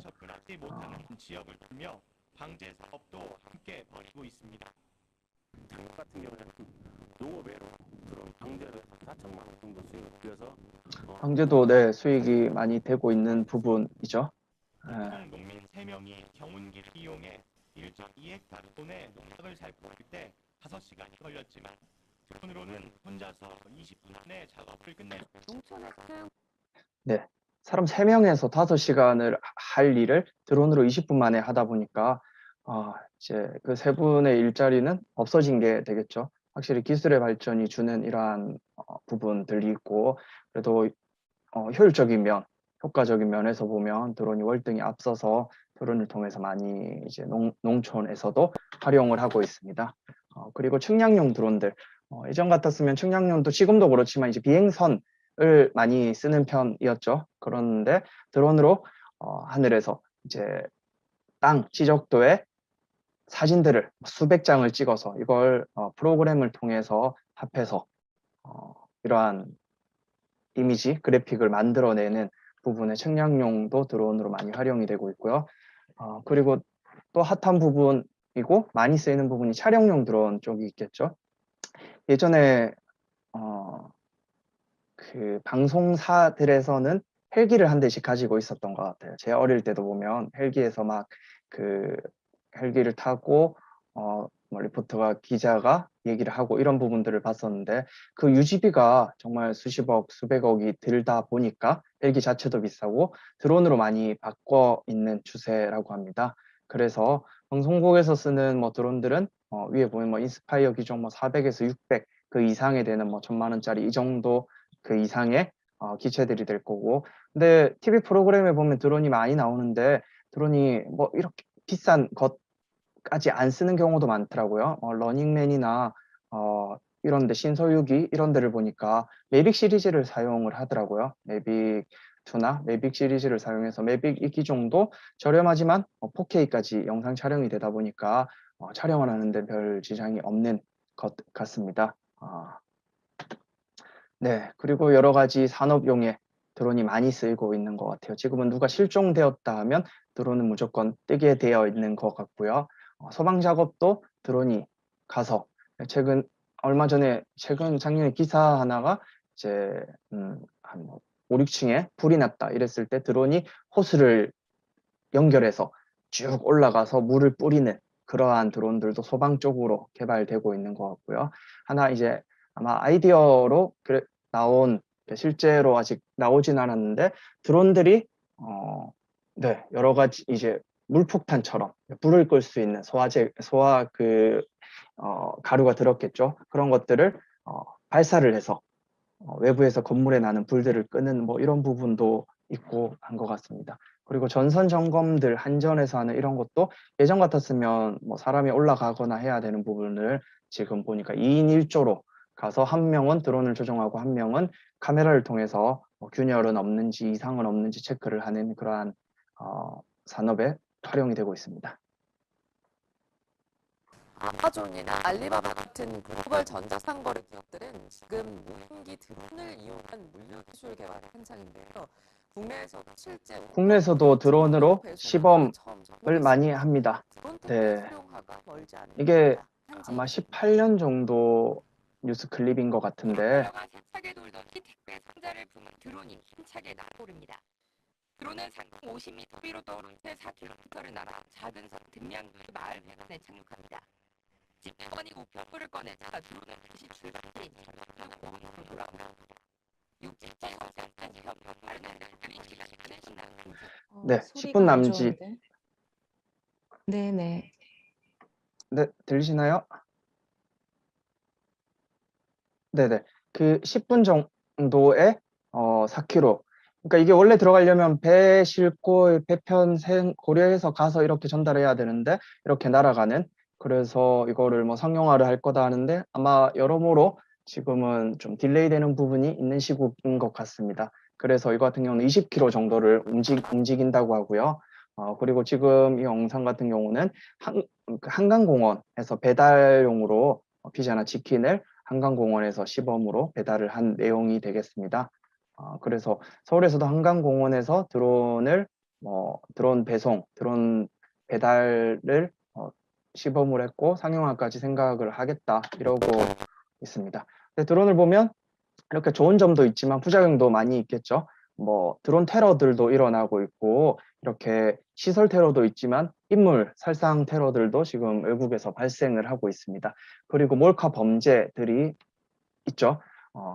지역을 풀며 방제 사업도 함께 벌이고 있습니다. 당국 같은 경우에는 농업외로 드론 방제를 해서 4천만 원 정도 수익을 올려서 방제도 네, 수익이 많이 되고 있는 부분이죠. 보통 농민 3명이 경운기를 이용해 1.2헥타르 돈의 농작을 살포할 때 5시간이 걸렸지만 드론으로는 혼자서 20분 안에 작업을 끝낼 농촌에서는 사람 3명에서 5시간을 할 일을 드론으로 20분 만에 하다 보니까 이제 그 3분의 일자리는 없어진 게 되겠죠. 확실히 기술의 발전이 주는 이러한 부분들이 있고 그래도 효율적인 면, 효과적인 면에서 보면 드론이 월등히 앞서서 드론을 통해서 많이 이제 농촌에서도 활용을 하고 있습니다. 그리고 측량용 드론들 예전 같았으면 측량용도 지금도 그렇지만 이제 비행선을 많이 쓰는 편이었죠. 그런데 드론으로 하늘에서 이제 땅 지적도의 사진들을 수백 장을 찍어서 이걸 프로그램을 통해서 합해서 이러한 이미지, 그래픽을 만들어내는 부분의 측량용도 드론으로 많이 활용이 되고 있고요. 그리고 또 핫한 부분이고 많이 쓰이는 부분이 촬영용 드론 쪽이 있겠죠. 예전에 그 방송사들에서는 헬기를 한 대씩 가지고 있었던 것 같아요. 제 어릴 때도 보면 헬기에서 막 그 헬기를 타고 뭐 리포터가 기자가 얘기를 하고 이런 부분들을 봤었는데 그 유지비가 정말 수십억, 수백억이 들다 보니까 헬기 자체도 비싸고 드론으로 많이 바꿔 있는 추세라고 합니다. 그래서 방송국에서 쓰는 뭐 드론들은 위에 보면 뭐 인스파이어 기종 뭐 400에서 600 그 이상에 되는 뭐 1,000만 원짜리 이 정도 그 이상의 기체들이 될 거고 근데 TV 프로그램에 보면 드론이 많이 나오는데 드론이 뭐 이렇게 비싼 것까지 안 쓰는 경우도 많더라고요. 러닝맨이나 이런 데 신서유기 이런 데를 보니까 매빅 시리즈를 사용을 하더라고요. 매빅 2나 매빅 시리즈를 사용해서 매빅 2기종도 저렴하지만 4K까지 영상 촬영이 되다 보니까 촬영을 하는데 별 지장이 없는 것 같습니다. 네, 그리고 여러 가지 산업용에 드론이 많이 쓰이고 있는 것 같아요. 지금은 누가 실종되었다 하면 드론은 무조건 뜨게 되어 있는 것 같고요. 소방 작업도 드론이 가서 얼마 전에 작년에 기사 하나가 이제 한 5, 6층에 불이 났다 이랬을 때 드론이 호스를 연결해서 쭉 올라가서 물을 뿌리는 그러한 드론들도 소방 쪽으로 개발되고 있는 것 같고요. 하나 이제 아마 아이디어로 나온 실제로 아직 나오진 않았는데 드론들이 네, 여러 가지 이제 물폭탄처럼 불을 끌 수 있는 소화 가루가 들었겠죠. 그런 것들을 발사를 해서 외부에서 건물에 나는 불들을 끄는 뭐 이런 부분도 있고 한 것 같습니다. 그리고 전선 점검들 한전에서 하는 이런 것도 예전 같았으면 뭐 사람이 올라가거나 해야 되는 부분을 지금 보니까 2인 1조로 가서 한 명은 드론을 조종하고 한 명은 카메라를 통해서 균열은 없는지 이상은 없는지 체크를 하는 그러한 산업에 활용이 되고 있습니다. 아마존이나 알리바바 같은 글로벌 전자상거래 기업들은 지금 무인기 드론을 이용한 물류 기술 개발 한창인데요. 국내에서도 드론으로 시범을 많이 합니다. 네, 이게 아마 18년 정도 뉴스 클립인 것 같은데 세차게 돌던 이 택배 상자를 품은 드론이 힘차게 날아오릅니다. 드론은 상공 50m 위로 떠오른 채 4km를 날아 작은 산 등량구의 마을 배관에 착륙합니다. 집배관이 우편물을 꺼내자 드론은 다시 출발해 공으로 돌아옵니다. 육지체 화산까지 협력하는 날들이 기다리는 신나는 네, 10분 남짓. 네네. 네, 들리시나요? 네네. 그 10분 정도에 4km. 그러니까 이게 원래 들어가려면 배 싣고 배편 고려해서 가서 이렇게 전달해야 되는데 이렇게 날아가는 그래서 이거를 뭐 상용화를 할 거다 하는데 아마 여러모로 지금은 좀 딜레이 되는 부분이 있는 시국인 것 같습니다. 그래서 이거 같은 경우는 20km 정도를 움직인다고 하고요. 그리고 지금 이 영상 같은 경우는 한강공원에서 배달용으로 피자나 치킨을 한강공원에서 시범으로 배달을 한 내용이 되겠습니다. 그래서 서울에서도 한강공원에서 드론 배송, 드론 배달을 시범을 했고 상용화까지 생각을 하겠다 이러고 있습니다. 근데 드론을 보면 이렇게 좋은 점도 있지만 부작용도 많이 있겠죠. 뭐 드론 테러들도 일어나고 있고 이렇게 시설 테러도 있지만 인물 살상 테러들도 지금 외국에서 발생을 하고 있습니다. 그리고 몰카 범죄들이 있죠.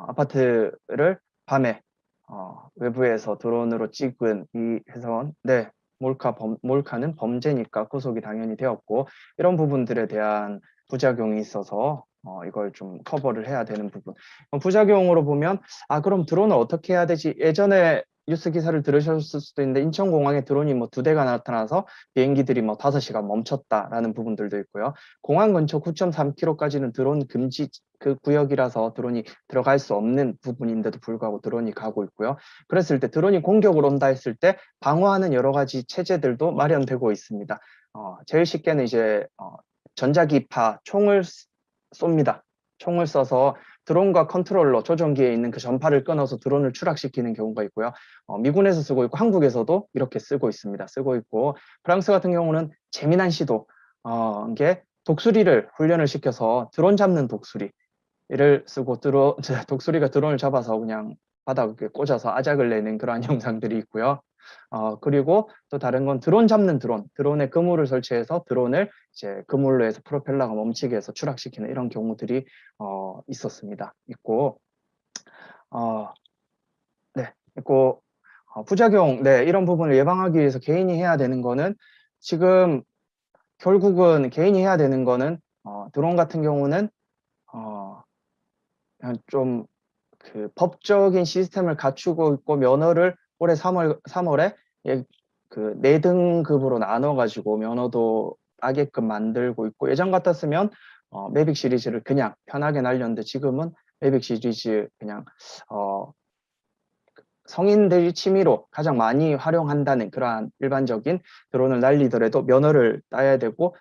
아파트를 밤에 외부에서 드론으로 찍은 이 회사원, 네, 몰카는 범죄니까 구속이 당연히 되었고 이런 부분들에 대한 부작용이 있어서 이걸 좀 커버를 해야 되는 부분. 부작용으로 보면 그럼 드론을 어떻게 해야 되지? 예전에 뉴스 기사를 들으셨을 수도 있는데 인천공항에 드론이 뭐 2대가 나타나서 비행기들이 뭐 5시간 멈췄다라는 부분들도 있고요. 공항 근처 9.3km까지는 드론 금지 그 구역이라서 드론이 들어갈 수 없는 부분인데도 불구하고 드론이 가고 있고요. 그랬을 때 드론이 공격을 온다 했을 때 방어하는 여러 가지 체제들도 마련되고 있습니다. 제일 쉽게는 이제 전자기파 총을 쏩니다. 총을 쏴서 드론과 컨트롤러 조종기에 있는 그 전파를 끊어서 드론을 추락시키는 경우가 있고요. 미군에서 쓰고 있고 한국에서도 이렇게 쓰고 있습니다. 쓰고 있고 프랑스 같은 경우는 재미난 시도 이게 독수리를 훈련을 시켜서 드론 잡는 독수리를 쓰고 독수리가 드론을 잡아서 그냥 바닥에 꽂아서 아작을 내는 그러한 영상들이 있고요. 그리고 또 다른 건 드론 잡는 드론에 그물을 설치해서 드론을 이제 그물로 해서 프로펠러가 멈추게 해서 추락시키는 이런 경우들이 있었습니다. 있고 부작용, 네, 이런 부분을 예방하기 위해서 개인이 해야 되는 거는 지금 결국은 개인이 해야 되는 거는 드론 같은 경우는 좀 그 법적인 시스템을 갖추고 있고 면허를 올해 3월에 그 4등급으로 나눠가지고 면허도 따게끔 만들고 있고 예전 같았으면 매빅 시리즈를 그냥 편하게 날렸는데 지금은 매빅 시리즈 그냥 성인들이 취미로 가장 많이 활용한다는 그러한 일반적인 드론을 날리더라도 면허를 따야 되고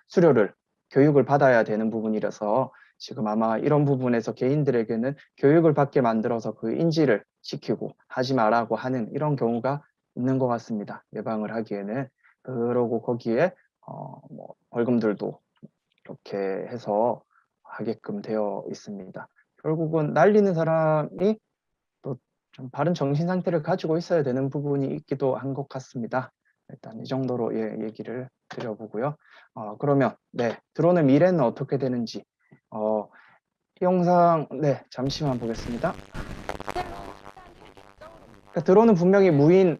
교육을 받아야 되는 부분이라서 지금 아마 이런 부분에서 개인들에게는 교육을 받게 만들어서 그 인지를 시키고 하지 말라고 하는 이런 경우가 있는 것 같습니다. 예방을 하기에는. 그러고 거기에 뭐 벌금들도 이렇게 해서 하게끔 되어 있습니다. 결국은 날리는 사람이 또 좀 바른 정신 상태를 가지고 있어야 되는 부분이 있기도 한 것 같습니다. 일단 이 정도로 얘기를 드려보고요. 그러면 네, 드론의 미래는 어떻게 되는지 이 영상 잠시만 보겠습니다. 그러니까 드론은 분명히 무인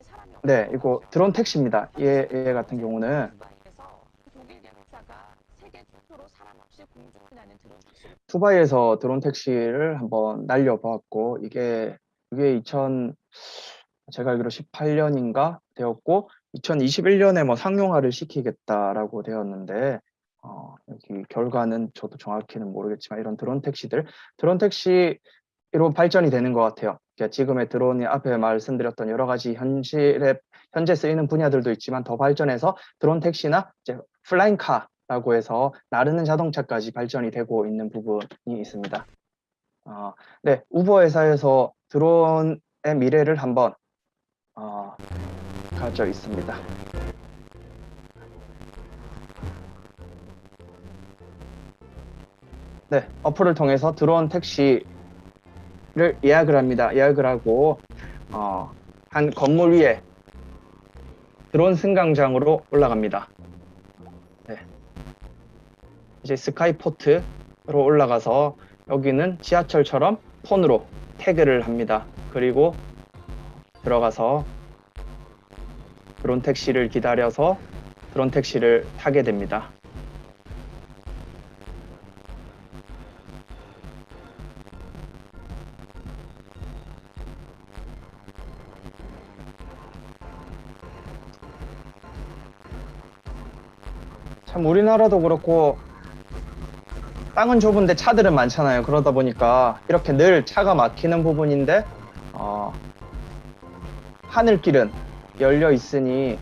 이거 드론 택시입니다. 얘 같은 경우는 두바이에서 드론 택시를 한번 날려보았고 이게 제가 알기로 18년인가 되었고 2021년에 뭐 상용화를 시키겠다라고 되었는데 여기 결과는 저도 정확히는 모르겠지만 이런 드론 택시로 발전이 되는 것 같아요. 그러니까 지금의 드론이 앞에 말씀드렸던 여러 가지 현재 쓰이는 분야들도 있지만 더 발전해서 드론 택시나 이제 플라잉카라고 해서 나르는 자동차까지 발전이 되고 있는 부분이 있습니다. 우버 회사에서 드론의 미래를 한번 가져 있습니다. 어플을 통해서 드론 택시를 예약을 합니다. 예약을 하고 한 건물 위에 드론 승강장으로 올라갑니다. 이제 스카이포트로 올라가서 여기는 지하철처럼 폰으로 태그를 합니다. 그리고 들어가서 드론 택시를 기다려서 드론 택시를 타게 됩니다. 참 우리나라도 그렇고 땅은 좁은데 차들은 많잖아요. 그러다 보니까 이렇게 늘 차가 막히는 부분인데 하늘길은 열려 있으니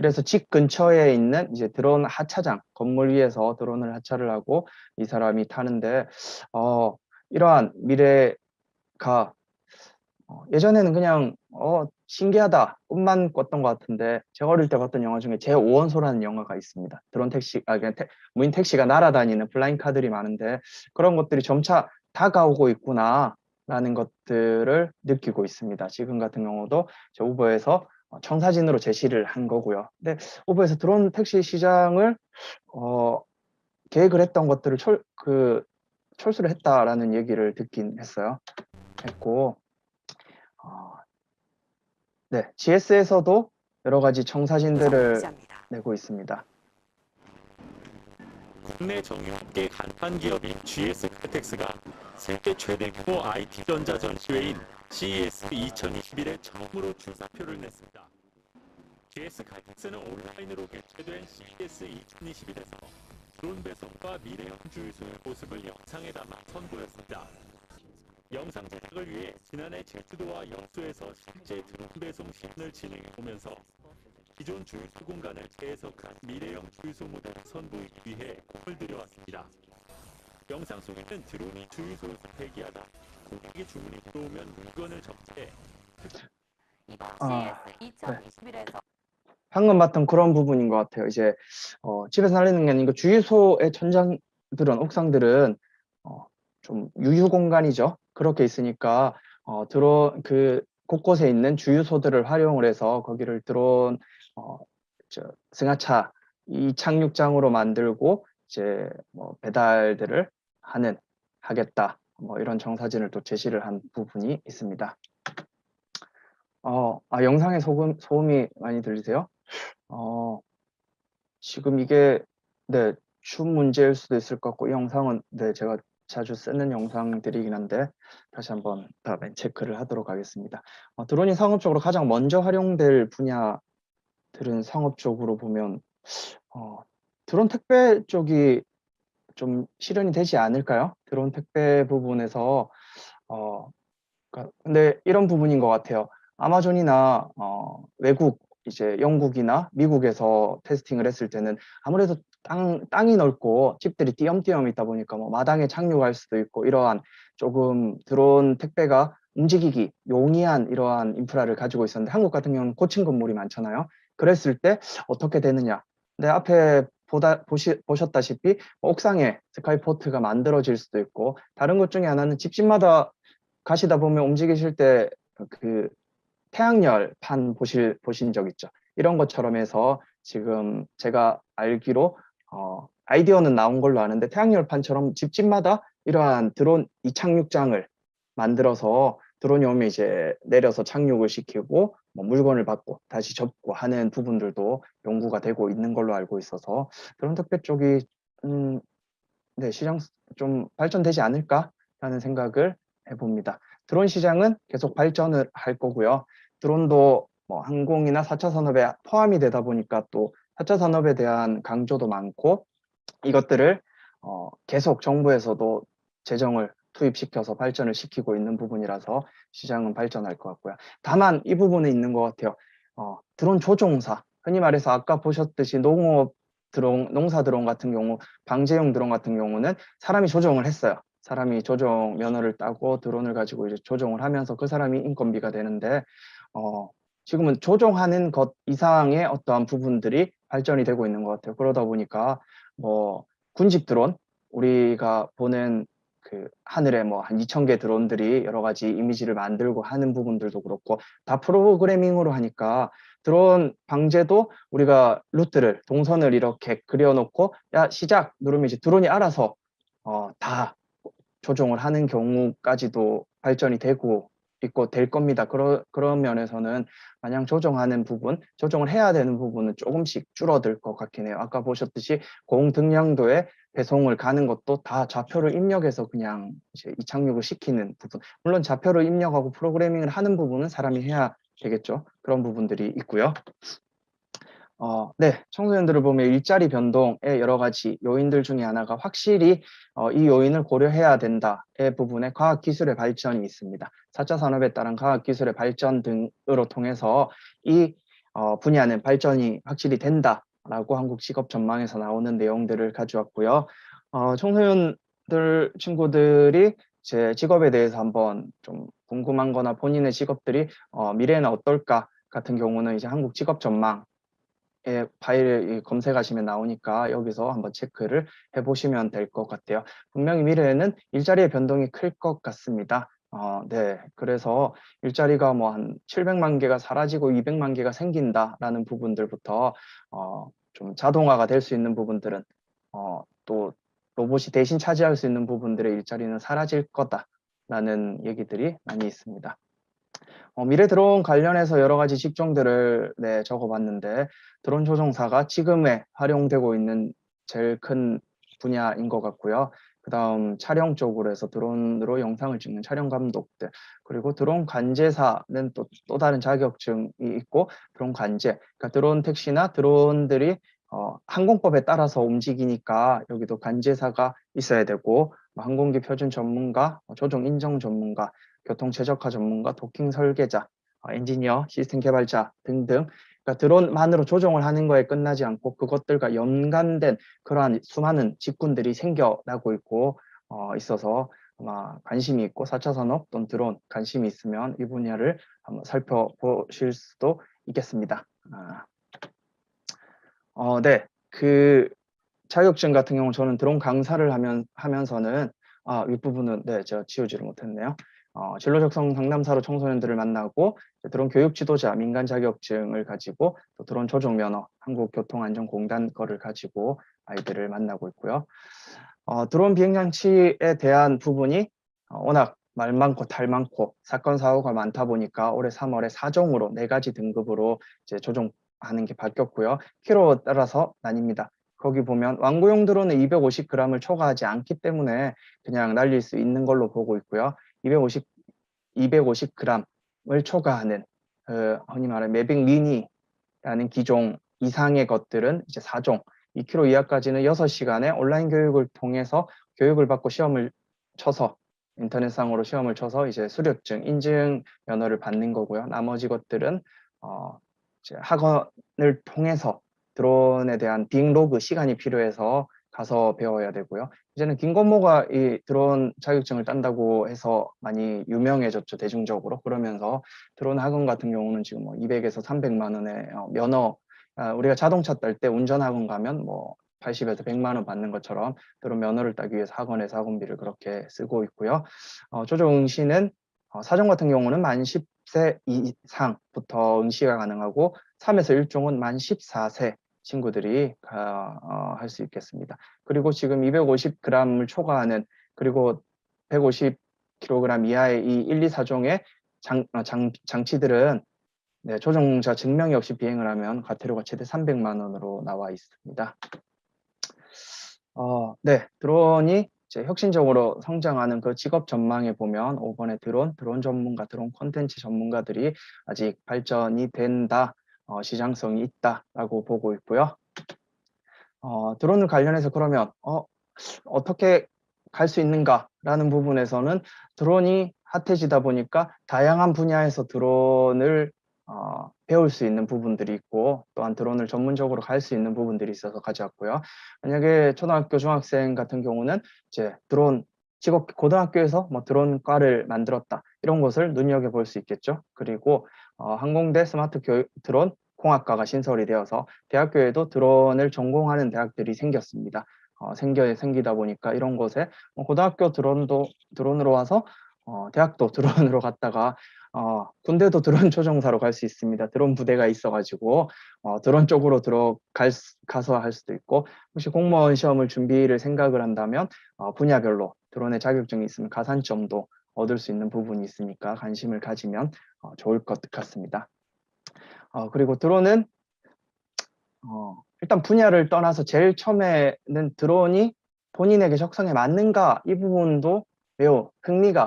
이래서 집 근처에 있는 이제 드론 하차장, 건물 위에서 드론을 하차를 하고 이 사람이 타는데, 이러한 미래가 예전에는 그냥 신기하다 꿈만 꿨던 것 같은데 제가 어릴 때 봤던 영화 중에 제5원소라는 영화가 있습니다. 드론 택시 그냥 무인 택시가 날아다니는 플라잉 카들이 많은데 그런 것들이 점차 다가오고 있구나라는 것들을 느끼고 있습니다. 지금 같은 경우도 저 우버에서 청사진으로 제시를 한 거고요. 근데 우버에서 드론 택시 시장을 계획을 했던 것들을 철수를 했다라는 얘기를 듣긴 했고 네, GS에서도 여러 가지 청사진들을 기자입니다. 내고 있습니다. 국내 정유업계 간판 기업인 GS 칼텍스가 세계 최대 규모 IT 전자 전시회인 CES 2021에 처음으로 출사표를 냈습니다. GS 칼텍스는 온라인으로 개최된 CES 2021에서 드론 배송과 미래형 주유소의 모습을 영상에 담아 선보였습니다. 영상 제작을 위해 지난해 제주도와 여수에서 실제 드론 배송 시연을 진행해 보면서 기존 주유소 공간을 재해석한 미래형 주유소 모델을 선보이기 위해 공을 들여왔습니다. 영상 속에는 드론이 주유소에서 대기하다 고객의 주문이 들어오면 물건을 접수해 이번 아, CES 네. 2021에서 방금 봤던 그런 부분인 것 같아요. 이제 집에서 날리는 게 아니고 주유소의 천장들은 옥상들은 좀 유유 공간이죠. 그렇게 있으니까 드론 곳곳에 있는 주유소들을 활용을 해서 거기를 드론 승하차 이 착륙장으로 만들고 이제 뭐 배달들을 하겠다. 뭐 이런 정사진을 또 제시를 한 부분이 있습니다. 영상에 소음이 많이 들리세요? 지금 이게 네, 춤 문제일 수도 있을 것 같고 이 영상은 네, 제가 자주 쓰는 영상들이긴 한데 다시 한번 다음에 체크를 하도록 하겠습니다. 드론이 상업적으로 가장 먼저 활용될 분야들은 상업적으로 보면 드론 택배 쪽이 좀 실현이 되지 않을까요? 드론 택배 부분에서 근데 이런 부분인 것 같아요. 아마존이나 외국 이제 영국이나 미국에서 테스팅을 했을 때는 아무래도 땅이 넓고 집들이 띄엄띄엄 있다 보니까 뭐 마당에 착륙할 수도 있고 이러한 조금 드론 택배가 움직이기 용이한 이러한 인프라를 가지고 있었는데 한국 같은 경우는 고층 건물이 많잖아요. 그랬을 때 어떻게 되느냐. 근데 앞에 보셨다시피 옥상에 스카이포트가 만들어질 수도 있고 다른 것 중에 하나는 집집마다 가시다 보면 움직이실 때 그 태양열판 보신 적 있죠? 이런 것처럼 해서 지금 제가 알기로 아이디어는 나온 걸로 아는데 태양열판처럼 집집마다 이러한 드론 이착륙장을 만들어서 드론이 오면 이제 내려서 착륙을 시키고 뭐 물건을 받고 다시 접고 하는 부분들도 연구가 되고 있는 걸로 알고 있어서 드론 택배 쪽이 네, 시장 좀 발전되지 않을까라는 생각을 해봅니다. 드론 시장은 계속 발전을 할 거고요. 드론도 뭐 항공이나 4차 산업에 포함이 되다 보니까 또 4차 산업에 대한 강조도 많고 이것들을 계속 정부에서도 재정을 투입시켜서 발전을 시키고 있는 부분이라서 시장은 발전할 것 같고요. 다만 이 부분은 있는 것 같아요. 드론 조종사, 흔히 말해서 아까 보셨듯이 농사 드론 같은 경우, 방제용 드론 같은 경우는 사람이 조종을 했어요. 사람이 조종 면허를 따고 드론을 가지고 이제 조종을 하면서 그 사람이 인건비가 되는데, 지금은 조종하는 것 이상의 어떠한 부분들이 발전이 되고 있는 것 같아요. 그러다 보니까 뭐 군집 드론, 우리가 보는 그 하늘에 뭐 한 2,000개 드론들이 여러 가지 이미지를 만들고 하는 부분들도 그렇고 다 프로그래밍으로 하니까 드론 방제도 우리가 루트를 동선을 이렇게 그려놓고 야 시작 누르면 이제 드론이 알아서 다 조종을 하는 경우까지도 발전이 되고 있고 될 겁니다. 그런 면에서는 마냥 조종하는 부분, 조종을 해야 되는 부분은 조금씩 줄어들 것 같긴 해요. 아까 보셨듯이 고등량도에 배송을 가는 것도 다 좌표를 입력해서 그냥 이제 이착륙을 시키는 부분. 물론 좌표를 입력하고 프로그래밍을 하는 부분은 사람이 해야 되겠죠. 그런 부분들이 있고요. 네, 청소년들을 보면 일자리 변동의 여러 가지 요인들 중에 하나가 확실히 이 요인을 고려해야 된다의 부분에 과학기술의 발전이 있습니다. 4차 산업에 따른 과학기술의 발전 등으로 통해서 이 분야는 발전이 확실히 된다라고 한국 직업 전망에서 나오는 내용들을 가져왔고요. 청소년들 친구들이 제 직업에 대해서 한번 좀 궁금한 거나 본인의 직업들이 미래에는 어떨까 같은 경우는 이제 한국 직업 전망 파일 검색하시면 나오니까 여기서 한번 체크를 해보시면 될 것 같아요. 분명히 미래에는 일자리의 변동이 클 것 같습니다. 네. 그래서 일자리가 뭐 한 700만 개가 사라지고 200만 개가 생긴다라는 부분들부터 좀 자동화가 될 수 있는 부분들은 또 로봇이 대신 차지할 수 있는 부분들의 일자리는 사라질 거다라는 얘기들이 많이 있습니다. 미래 드론 관련해서 여러 가지 직종들을 적어봤는데 드론 조종사가 지금에 활용되고 있는 제일 큰 분야인 것 같고요. 그 다음 촬영 쪽으로 해서 드론으로 영상을 찍는 촬영 감독들, 그리고 드론 관제사는 또 다른 자격증이 있고, 드론 관제, 그러니까 드론 택시나 드론들이 항공법에 따라서 움직이니까 여기도 관제사가 있어야 되고, 항공기 표준 전문가, 조종 인정 전문가, 교통 최적화 전문가, 도킹 설계자, 엔지니어, 시스템 개발자 등등, 그러니까 드론만으로 조종을 하는 거에 끝나지 않고 그것들과 연관된 그러한 수많은 직군들이 생겨나고 있고 있어서 아마 관심이 있고 4차 산업 또는 드론 관심이 있으면 이 분야를 한번 살펴보실 수도 있겠습니다. 네, 그 자격증 같은 경우 저는 드론 강사를 하면서는 윗부분은 제가 지우지를 못했네요. 진로 적성 상담사로 청소년들을 만나고 드론 교육 지도자 민간 자격증을 가지고 또 드론 조종 면허 한국교통안전공단 거를 가지고 아이들을 만나고 있고요. 드론 비행장치에 대한 부분이 워낙 말 많고 탈 많고 사건 사고가 많다 보니까 올해 3월에 4종으로 4가지 등급으로 이제 조종하는 게 바뀌었고요. 키로에 따라서 나뉩니다. 거기 보면 완구용 드론은 250g을 초과하지 않기 때문에 그냥 날릴 수 있는 걸로 보고 있고요. 250g을 초과하는 흔히 말하는 매빅 미니라는 기종 이상의 것들은 이제 4종, 2kg 이하까지는 6시간의 온라인 교육을 통해서 교육을 받고 시험을 쳐서 인터넷상으로 시험을 쳐서 이제 수료증, 인증 면허를 받는 거고요. 나머지 것들은 이제 학원을 통해서 드론에 대한 빅 로그 시간이 필요해서 가서 배워야 되고요. 이제는 김건모가 이 드론 자격증을 딴다고 해서 많이 유명해졌죠, 대중적으로. 그러면서 드론 학원 같은 경우는 지금 뭐 200에서 300만 원의 면허, 우리가 자동차 딸 때 운전학원 가면 뭐 80에서 100만 원 받는 것처럼 드론 면허를 따기 위해서 학원에서 학원비를 그렇게 쓰고 있고요. 조종 응시는 사종 같은 경우는 만 10세 이상부터 응시가 가능하고 3에서 1종은 만 14세 친구들이 할 수 있겠습니다. 그리고 지금 250g을 초과하는 그리고 150kg 이하의 이 1, 2, 4종의 장치들은 조종자 증명이 없이 비행을 하면 과태료가 최대 300만 원으로 나와 있습니다. 네, 드론이 이제 혁신적으로 성장하는 그 직업 전망에 보면 5번의 드론 전문가, 드론 콘텐츠 전문가들이 아직 발전이 된다, 시장성이 있다라고 보고 있고요. 드론을 관련해서 그러면 어떻게 갈 수 있는가라는 부분에서는 드론이 핫해지다 보니까 다양한 분야에서 드론을 배울 수 있는 부분들이 있고 또한 드론을 전문적으로 갈 수 있는 부분들이 있어서 가져왔고요. 만약에 초등학교, 중학생 같은 경우는 이제 드론 직업 고등학교에서 뭐 드론과를 만들었다 이런 것을 눈여겨볼 수 있겠죠. 그리고 항공대 스마트 교육 드론 공학과가 신설이 되어서 대학교에도 드론을 전공하는 대학들이 생겼습니다. 생기다 보니까 이런 곳에 고등학교 드론으로 와서 대학도 드론으로 갔다가 군대도 드론 조종사로 갈 수 있습니다. 드론 부대가 있어가지고 드론 쪽으로 가서 할 수도 있고, 혹시 공무원 시험을 준비를 생각을 한다면 분야별로 드론의 자격증이 있으면 가산점도 얻을 수 있는 부분이 있으니까 관심을 가지면 좋을 것 같습니다. 그리고 드론은 일단 분야를 떠나서 제일 처음에는 드론이 본인에게 적성에 맞는가 이 부분도 매우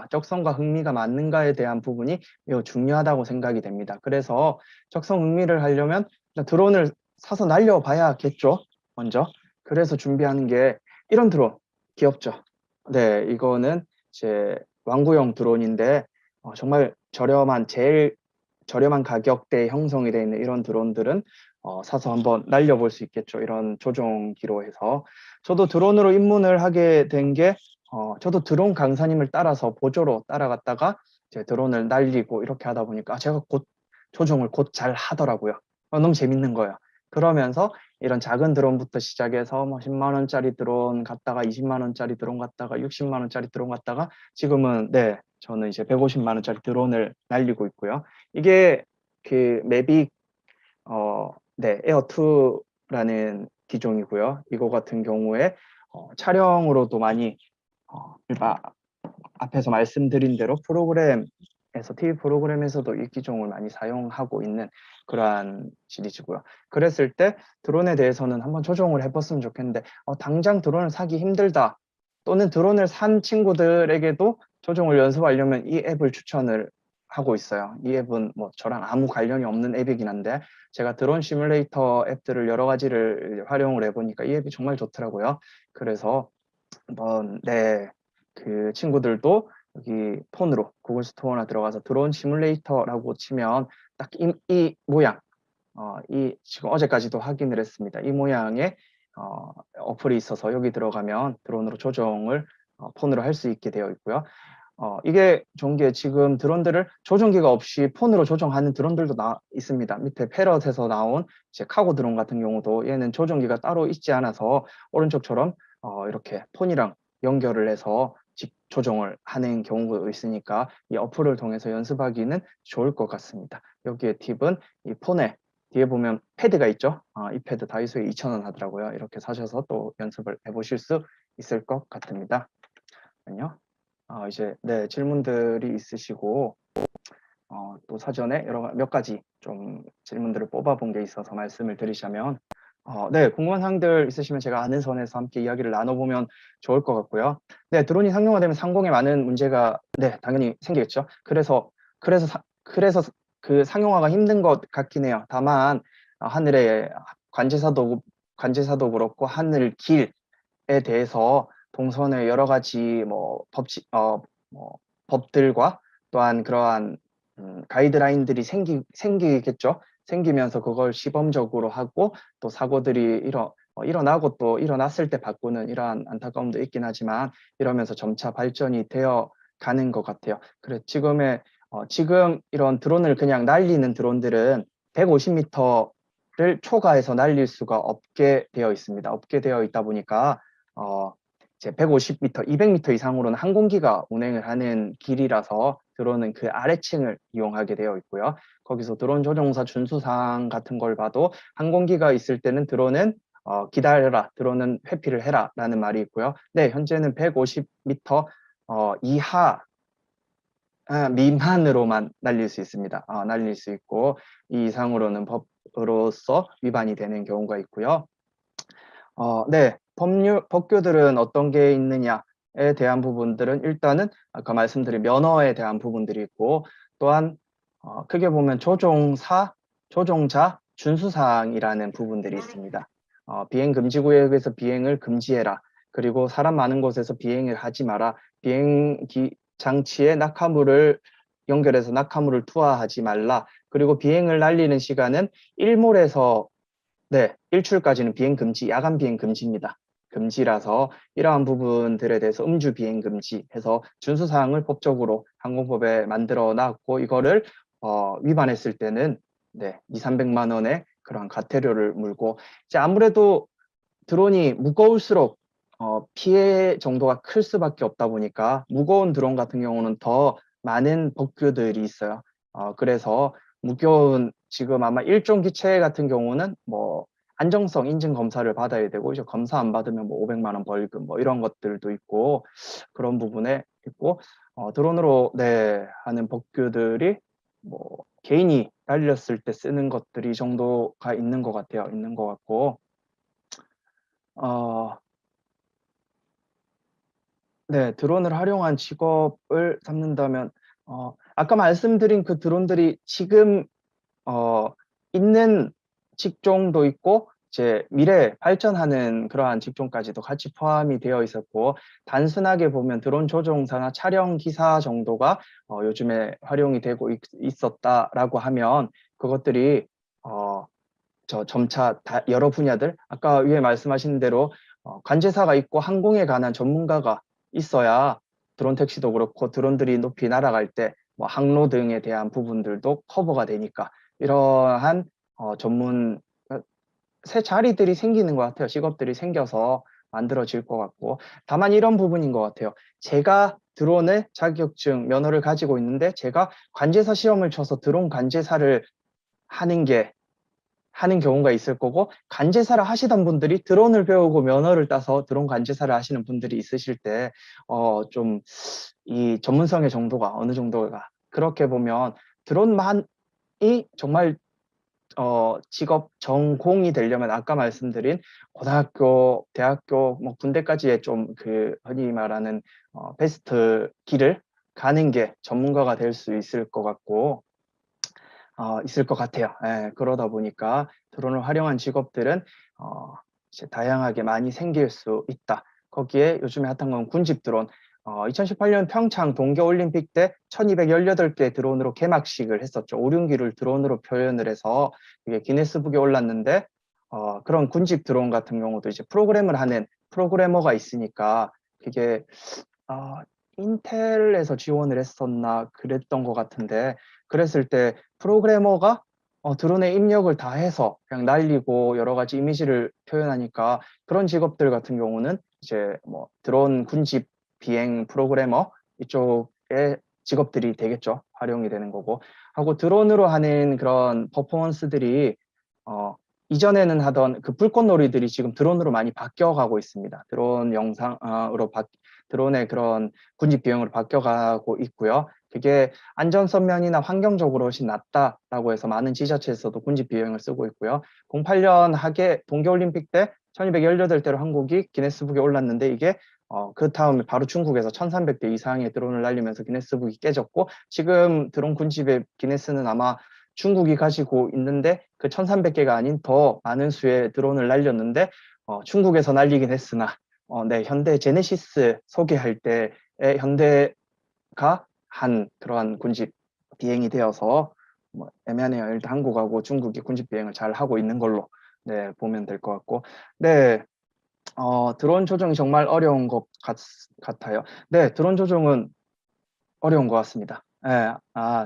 적성과 흥미가 맞는가에 대한 부분이 매우 중요하다고 생각이 됩니다. 그래서 적성 흥미를 하려면 일단 드론을 사서 날려봐야겠죠, 먼저. 그래서 준비하는 게 이런 드론, 귀엽죠? 네, 이거는 제 완구용 드론인데 정말 저렴한 제일 저렴한 가격대에 형성이 되어 있는 이런 드론들은 사서 한번 날려볼 수 있겠죠. 이런 조종기로 해서. 저도 드론으로 입문을 하게 된 게 저도 드론 강사님을 따라서 보조로 따라갔다가 이제 드론을 날리고 이렇게 하다 보니까 제가 곧 조종을 곧 잘 하더라고요. 너무 재밌는 거예요. 그러면서 이런 작은 드론부터 시작해서 뭐 10만 원짜리 드론 갔다가 20만 원짜리 드론 갔다가 60만 원짜리 드론 갔다가 지금은 네, 저는 이제 150만 원짜리 드론을 날리고 있고요. 이게 그 매빅 네, 에어2라는 기종이고요. 이거 같은 경우에 촬영으로도 많이 일반 앞에서 말씀드린 대로 TV 프로그램에서도 이 기종을 많이 사용하고 있는 그러한 시리즈고요. 그랬을 때 드론에 대해서는 한번 조종을 해봤으면 좋겠는데 당장 드론을 사기 힘들다 또는 드론을 산 친구들에게도 조종을 연습하려면 이 앱을 추천을 하고 있어요. 이 앱은 뭐 저랑 아무 관련이 없는 앱이긴 한데 제가 드론 시뮬레이터 앱들을 여러 가지를 활용을 해보니까 이 앱이 정말 좋더라고요. 그래서 한번 그 친구들도 여기 폰으로 구글 스토어나 들어가서 드론 시뮬레이터라고 치면 딱 이 모양, 이 지금 어제까지도 확인을 했습니다. 이 모양의 어플이 있어서 여기 들어가면 드론으로 조종을 폰으로 할 수 있게 되어 있고요. 이게 좋은 게 지금 드론들을 조종기가 없이 폰으로 조종하는 드론들도 있습니다. 밑에 패럿에서 나온 이제 카고 드론 같은 경우도 얘는 조종기가 따로 있지 않아서 오른쪽처럼 이렇게 폰이랑 연결을 해서 조정을 하는 경우가 있으니까 이 어플을 통해서 연습하기는 좋을 것 같습니다. 여기에 팁은 이 폰에 뒤에 보면 패드가 있죠. 이 패드 다이소에 2,000원 하더라고요. 이렇게 사셔서 또 연습을 해보실 수 있을 것 같습니다. 아니요. 이제 질문들이 있으시고 또 사전에 몇 가지 좀 질문들을 뽑아본 게 있어서 말씀을 드리자면 궁금한 사항들 있으시면 제가 아는 선에서 함께 이야기를 나눠보면 좋을 것 같고요. 드론이 상용화되면 상공에 많은 문제가 당연히 생기겠죠. 그래서 그 상용화가 힘든 것 같긴 해요. 다만 하늘의 관제사도 그렇고 하늘 길에 대해서 동선의 여러 가지 법들과 또한 그러한 가이드라인들이 생기겠죠. 생기면서 그걸 시범적으로 하고 또 사고들이 일어나고 또 일어났을 때 바꾸는 이러한 안타까움도 있긴 하지만 이러면서 점차 발전이 되어 가는 것 같아요. 그래 지금 이런 드론을 그냥 날리는 드론들은 150m를 초과해서 날릴 수가 없게 되어 있습니다. 없게 되어 있다 보니까 이제 150m, 200m 이상으로는 항공기가 운행을 하는 길이라서 드론은 그 아래층을 이용하게 되어 있고요. 거기서 드론 조종사 준수사항 같은 걸 봐도 항공기가 있을 때는 드론은 기다려라, 드론은 회피를 해라 라는 말이 있고요. 현재는 150m 이하 미만으로만 날릴 수 있습니다. 날릴 수 있고 이 이상으로는 법으로서 위반이 되는 경우가 있고요. 법규들은 어떤 게 있느냐에 대한 부분들은 일단은 아까 말씀드린 면허에 대한 부분들이 있고 또한 크게 보면 조종사, 조종자 준수사항이라는 부분들이 있습니다. 비행금지구역에서 비행을 금지해라. 그리고 사람 많은 곳에서 비행을 하지 마라. 비행기 장치에 낙하물을 연결해서 낙하물을 투하하지 말라. 그리고 비행을 날리는 시간은 일몰에서 일출까지는 비행 금지, 야간 비행 금지입니다. 금지라서 이러한 부분들에 대해서 음주 비행 금지 해서 준수사항을 법적으로 항공법에 만들어 놨고 이거를 위반했을 때는 200~300만 원의 그런 과태료를 물고 이제 아무래도 드론이 무거울수록 피해 정도가 클 수밖에 없다 보니까 무거운 드론 같은 경우는 더 많은 법규들이 있어요. 그래서 무거운 지금 아마 일종 기체 같은 경우는 뭐 안정성 인증 검사를 받아야 되고 이제 검사 안 받으면 뭐 500만 원 벌금 뭐 이런 것들도 있고 그런 부분에 있고 드론으로 하는 법규들이 뭐 개인이 날렸을 때 쓰는 것들이 이 정도가 있는 것 같아요. 있는 것 같고 드론을 활용한 직업을 삼는다면 아까 말씀드린 그 드론들이 지금 있는 직종도 있고 이제 미래 발전하는 그러한 직종까지도 같이 포함이 되어 있었고, 단순하게 보면 드론 조종사나 촬영 기사 정도가 요즘에 활용이 되고 있었다라고 하면, 그것들이 점차 여러 분야들, 아까 위에 말씀하신 대로 관제사가 있고 항공에 관한 전문가가 있어야 드론 택시도 그렇고 드론들이 높이 날아갈 때 뭐 항로 등에 대한 부분들도 커버가 되니까, 이러한 전문 새 자리들이 생기는 것 같아요. 직업들이 생겨서 만들어질 것 같고, 다만 이런 부분인 것 같아요. 제가 드론의 자격증 면허를 가지고 있는데 제가 관제사 시험을 쳐서 드론 관제사를 하는 경우가 있을 거고, 관제사를 하시던 분들이 드론을 배우고 면허를 따서 드론 관제사를 하시는 분들이 있으실 때, 좀 이 전문성의 정도가 어느 정도가, 그렇게 보면 드론만이 정말 직업 전공이 되려면 아까 말씀드린 고등학교, 대학교, 뭐 군대까지의 좀 흔히 말하는 베스트 길을 가는 게 전문가가 될 수 있을 것 같고, 있을 것 같아요. 예, 그러다 보니까 드론을 활용한 직업들은 이제 다양하게 많이 생길 수 있다. 거기에 요즘에 핫한 건 군집 드론. 2018년 평창 동계올림픽 때 1218개 드론으로 개막식을 했었죠. 오륜기를 드론으로 표현을 해서 이게 기네스북에 올랐는데, 그런 군집 드론 같은 경우도 이제 프로그램을 하는 프로그래머가 있으니까, 그게 인텔에서 지원을 했었나 그랬던 것 같은데, 그랬을 때 프로그래머가 드론에 입력을 다 해서 그냥 날리고 여러 가지 이미지를 표현하니까, 그런 직업들 같은 경우는 이제 뭐 드론 군집 비행 프로그래머 이쪽의 직업들이 되겠죠. 활용이 되는 거고, 하고 드론으로 하는 그런 퍼포먼스들이 이전에는 하던 그 불꽃놀이들이 지금 드론으로 많이 바뀌어가고 있습니다. 드론 영상으로 드론의 그런 군집 비용으로 바뀌어가고 있고요. 그게 안전성 면이나 환경적으로 훨씬 낫다라고 해서 많은 지자체에서도 군집 비용을 쓰고 있고요. 08년 하계 동계올림픽 때 1218대로 한국이 기네스북에 올랐는데, 이게 그 다음에 바로 중국에서 1300대 이상의 드론을 날리면서 기네스북이 깨졌고, 지금 드론 군집의 기네스는 아마 중국이 가지고 있는데, 그 1300개가 아닌 더 많은 수의 드론을 날렸는데, 중국에서 날리긴 했으나 네, 현대 제네시스 소개할 때에 현대가 한 그러한 군집 비행이 되어서 뭐 애매하네요. 일단 한국하고 중국이 군집 비행을 잘 하고 있는 걸로 네, 보면 될 것 같고, 네, 드론 조종이 정말 어려운 것 같아요. 네, 드론 조종은 어려운 것 같습니다. 예,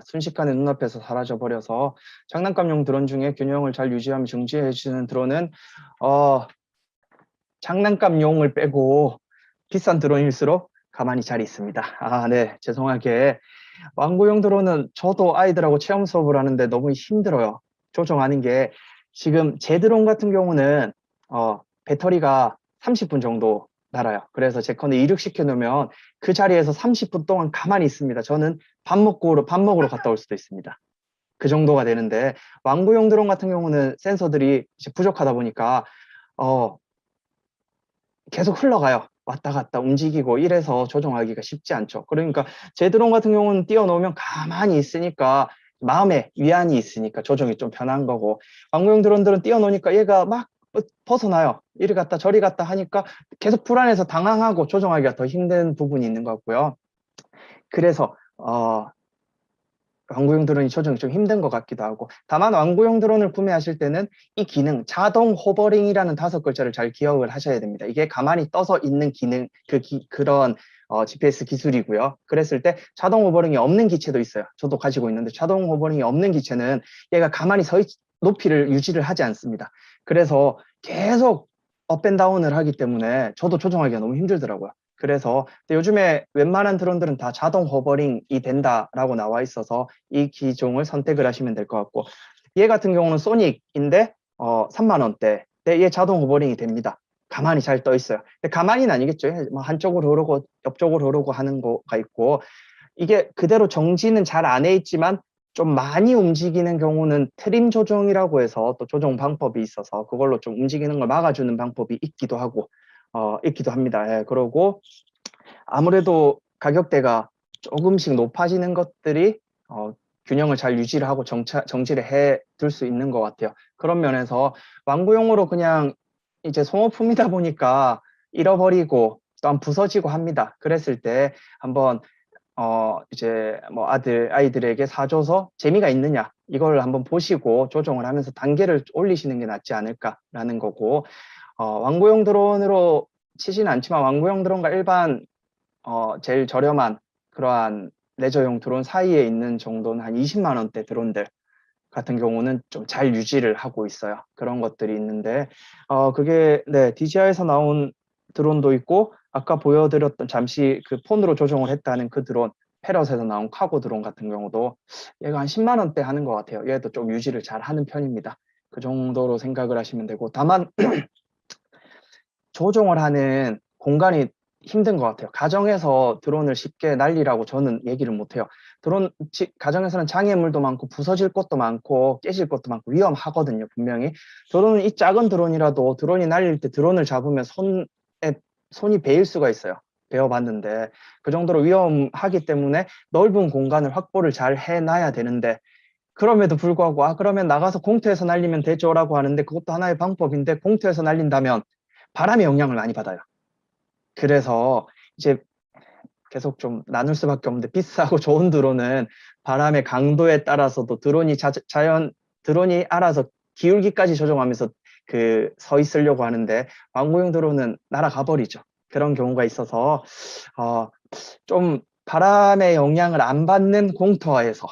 순식간에 눈앞에서 사라져 버려서, 장난감용 드론 중에 균형을 잘 유지하며 중지해 주는 드론은 장난감용을 빼고 비싼 드론일수록 가만히 잘 있습니다. 네, 죄송하게 완구용 드론은 저도 아이들하고 체험 수업을 하는데 너무 힘들어요. 조종하는 게. 지금 제 드론 같은 경우는 배터리가 30분 정도 날아요. 그래서 제 건에 이륙시켜 놓으면 그 자리에서 30분 동안 가만히 있습니다. 저는 밥 먹으러 갔다 올 수도 있습니다. 그 정도가 되는데, 완구용 드론 같은 경우는 센서들이 이제 부족하다 보니까 계속 흘러가요. 왔다 갔다 움직이고 이래서 조종하기가 쉽지 않죠. 그러니까 제 드론 같은 경우는 띄워놓으면 가만히 있으니까 마음에 위안이 있으니까 조종이 좀 편한 거고, 왕구용 드론들은 띄워놓으니까 얘가 막 벗어나요. 이리 갔다 저리 갔다 하니까 계속 불안해서 당황하고 조종하기가 더 힘든 부분이 있는 것 같고요. 그래서 왕구용 드론이 조정이 좀 힘든 것 같기도 하고, 다만 왕구용 드론을 구매하실 때는 이 기능, 자동 호버링이라는 5글자를 잘 기억을 하셔야 됩니다. 이게 가만히 떠서 있는 기능, 그런 GPS 기술이고요. 그랬을 때 자동 호버링이 없는 기체도 있어요. 저도 가지고 있는데, 자동 호버링이 없는 기체는 얘가 가만히 높이를 유지를 하지 않습니다. 그래서 계속 업앤다운을 하기 때문에 저도 조정하기가 너무 힘들더라고요. 그래서 요즘에 웬만한 드론들은 다 자동 호버링이 된다라고 나와 있어서 이 기종을 선택을 하시면 될 것 같고, 얘 같은 경우는 소닉인데 3만 원대. 얘 자동 호버링이 됩니다. 가만히 잘 떠 있어요. 근데 가만히는 아니겠죠. 뭐 한쪽으로 흐르고 옆쪽으로 흐르고 하는 거가 있고, 이게 그대로 정지는 잘 안 해 있지만 좀 많이 움직이는 경우는 트림 조종이라고 해서 또 조종 방법이 있어서 그걸로 좀 움직이는 걸 막아주는 방법이 있기도 하고 있기도 합니다. 예, 그러고 아무래도 가격대가 조금씩 높아지는 것들이 균형을 잘 유지를 하고 정지를 해 둘 수 있는 것 같아요. 그런 면에서 완구용으로 그냥 이제 소모품이다 보니까 잃어버리고 또한 부서지고 합니다. 그랬을 때 한번 이제 뭐 아이들에게 사줘서 재미가 있느냐, 이걸 한번 보시고 조정을 하면서 단계를 올리시는 게 낫지 않을까라는 거고, 완구용 드론으로 치지는 않지만 완구용 드론과 일반, 제일 저렴한 그러한 레저용 드론 사이에 있는 정도는 한 20만 원대 드론들 같은 경우는 좀 잘 유지를 하고 있어요. 그런 것들이 있는데, 그게, 네, DJI에서 나온 드론도 있고, 아까 보여드렸던 잠시 그 폰으로 조정을 했다는 그 드론, 페럿에서 나온 카고 드론 같은 경우도 얘가 한 10만 원대 하는 것 같아요. 얘도 좀 유지를 잘 하는 편입니다. 그 정도로 생각을 하시면 되고, 다만, 조종을 하는 공간이 힘든 것 같아요. 가정에서 드론을 쉽게 날리라고 저는 얘기를 못해요. 가정에서는 장애물도 많고 부서질 것도 많고 깨질 것도 많고 위험하거든요, 분명히. 드론은 이 작은 드론이라도 드론이 날릴 때 드론을 잡으면 손이 베일 수가 있어요. 배워봤는데 그 정도로 위험하기 때문에 넓은 공간을 확보를 잘 해놔야 되는데, 그럼에도 불구하고 그러면 나가서 공터에서 날리면 되죠라고 하는데, 그것도 하나의 방법인데 공터에서 날린다면 바람의 영향을 많이 받아요. 그래서 이제 계속 좀 나눌 수밖에 없는데, 비싸고 좋은 드론은 바람의 강도에 따라서도 드론이 알아서 기울기까지 조정하면서 서 있으려고 하는데, 완구용 드론은 날아가 버리죠. 그런 경우가 있어서 좀 바람의 영향을 안 받는 공터에서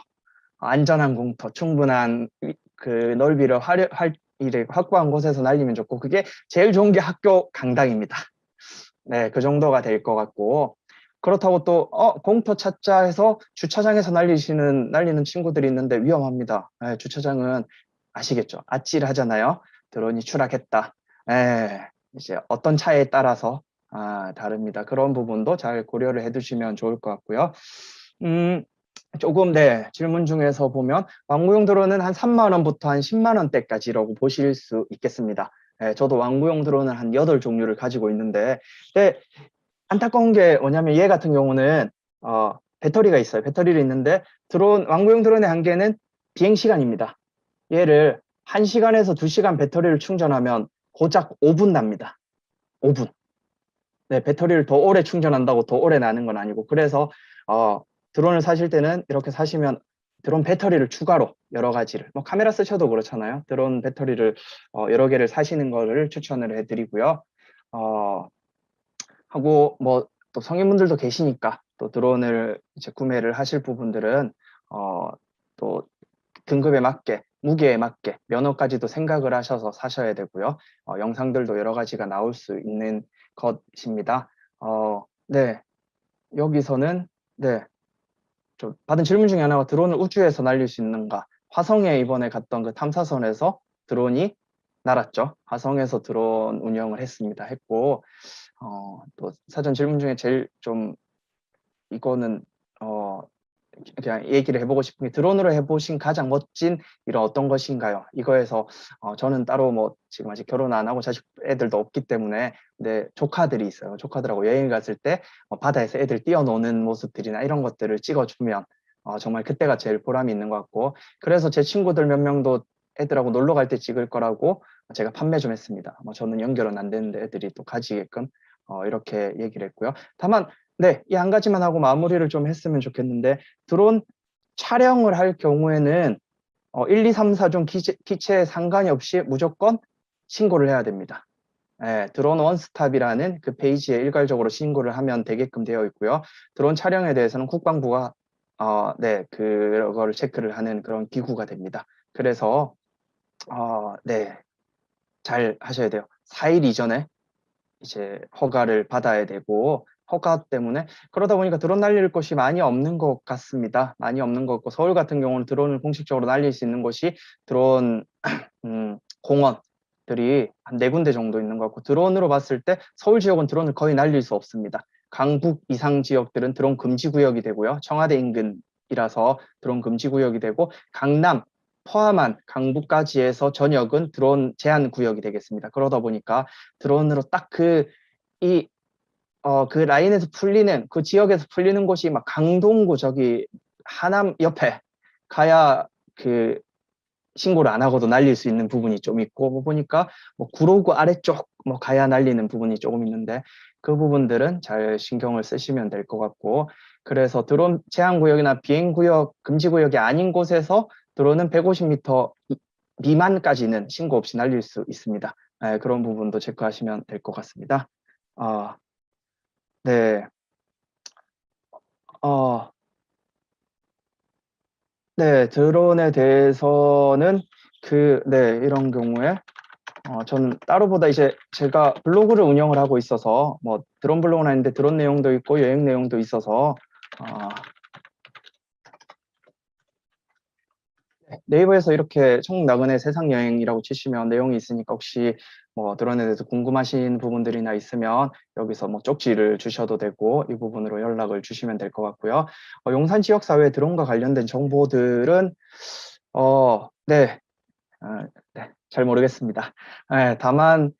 안전한 공터, 충분한 그 넓이를 확보한 곳에서 날리면 좋고, 그게 제일 좋은 게 학교 강당입니다. 네, 그 정도가 될 것 같고, 그렇다고 또 공터 찾자 해서 주차장에서 날리는 친구들이 있는데 위험합니다. 네, 주차장은 아시겠죠? 아찔하잖아요. 드론이 추락했다. 네, 이제 어떤 차에 따라서 다릅니다. 그런 부분도 잘 고려를 해두시면 좋을 것 같고요. 조금, 네, 질문 중에서 보면 완구용 드론은 한 3만 원부터 한 10만 원대까지라고 보실 수 있겠습니다. 네, 저도 완구용 드론은 한 8종류를 가지고 있는데, 네, 안타까운 게 뭐냐면 얘 같은 경우는 배터리가 있어요. 배터리를 있는데 완구용 드론의 한계는 비행 시간입니다. 얘를 1시간에서 2시간 배터리를 충전하면 고작 5분 납니다. 5분. 네, 배터리를 더 오래 충전한다고 더 오래 나는 건 아니고, 그래서 드론을 사실 때는 이렇게 사시면 드론 배터리를 추가로 여러 가지를, 뭐 카메라 쓰셔도 그렇잖아요. 드론 배터리를 여러 개를 사시는 거를 추천을 해드리고요. 하고 뭐 또 성인분들도 계시니까 또 드론을 이제 구매를 하실 부분들은 또 등급에 맞게, 무게에 맞게 면허까지도 생각을 하셔서 사셔야 되고요. 영상들도 여러 가지가 나올 수 있는 것입니다. 네, 여기서는, 네, 좀 받은 질문 중에 하나가 드론을 우주에서 날릴 수 있는가? 화성에 이번에 갔던 그 탐사선에서 드론이 날았죠. 화성에서 드론 운영을 했고, 또 사전 질문 중에 제일 좀 이거는 그냥 얘기를 해보고 싶은 게, 드론으로 해보신 가장 멋진 일은 어떤 것인가요? 이거에서 저는 따로 뭐 지금 아직 결혼 안 하고 애들도 없기 때문에, 근데 조카들이 있어요. 조카들하고 여행 갔을 때 바다에서 애들 뛰어노는 모습들이나 이런 것들을 찍어주면 정말 그때가 제일 보람이 있는 것 같고, 그래서 제 친구들 몇 명도 애들하고 놀러 갈 때 찍을 거라고 제가 판매 좀 했습니다. 저는 연결은 안 되는데 애들이 또 가지게끔 이렇게 얘기를 했고요. 다만, 네, 이 한 가지만 하고 마무리를 좀 했으면 좋겠는데, 드론 촬영을 할 경우에는 1, 2, 3, 4종 기체에 상관이 없이 무조건 신고를 해야 됩니다. 네, 드론 원스톱이라는 그 페이지에 일괄적으로 신고를 하면 되게끔 되어 있고요. 드론 촬영에 대해서는 국방부가 네, 그거를 체크를 하는 그런 기구가 됩니다. 그래서 네, 잘 하셔야 돼요. 4일 이전에 이제 허가를 받아야 되고, 허가 때문에 그러다 보니까 드론 날릴 곳이 많이 없는 것 같습니다. 많이 없는 것 같고, 서울 같은 경우는 드론을 공식적으로 날릴 수 있는 곳이 드론 공원들이 한 4군데 정도 있는 것 같고, 드론으로 봤을 때 서울 지역은 드론을 거의 날릴 수 없습니다. 강북 이상 지역들은 드론 금지 구역이 되고요. 청와대 인근이라서 드론 금지 구역이 되고, 강남 포함한 강북까지 해서 전역은 드론 제한 구역이 되겠습니다. 그러다 보니까 드론으로 딱 그 라인에서 풀리는, 그 지역에서 풀리는 곳이 막 강동구 저기 하남 옆에 가야 그 신고를 안 하고도 날릴 수 있는 부분이 좀 있고, 뭐 보니까 뭐 구로구 아래쪽 뭐 가야 날리는 부분이 조금 있는데, 그 부분들은 잘 신경을 쓰시면 될 것 같고, 그래서 드론 제한구역이나 비행구역, 금지구역이 아닌 곳에서 드론은 150m 미만까지는 신고 없이 날릴 수 있습니다. 네, 그런 부분도 체크하시면 될 것 같습니다. 네. 어, 네, 드론에 대해서는 네, 이런 경우에 저는 따로보다 이제 제가 블로그를 운영을 하고 있어서 뭐 드론 블로그는 아닌데 드론 내용도 있고 여행 내용도 있어서 네이버에서 이렇게 청나그네 세상 여행이라고 치시면 내용이 있으니까, 혹시 뭐 드론에 대해서 궁금하신 부분들이나 있으면 여기서 뭐 쪽지를 주셔도 되고 이 부분으로 연락을 주시면 될 것 같고요. 용산 지역사회 드론과 관련된 정보들은 네, 네, 잘 모르겠습니다. 네, 다만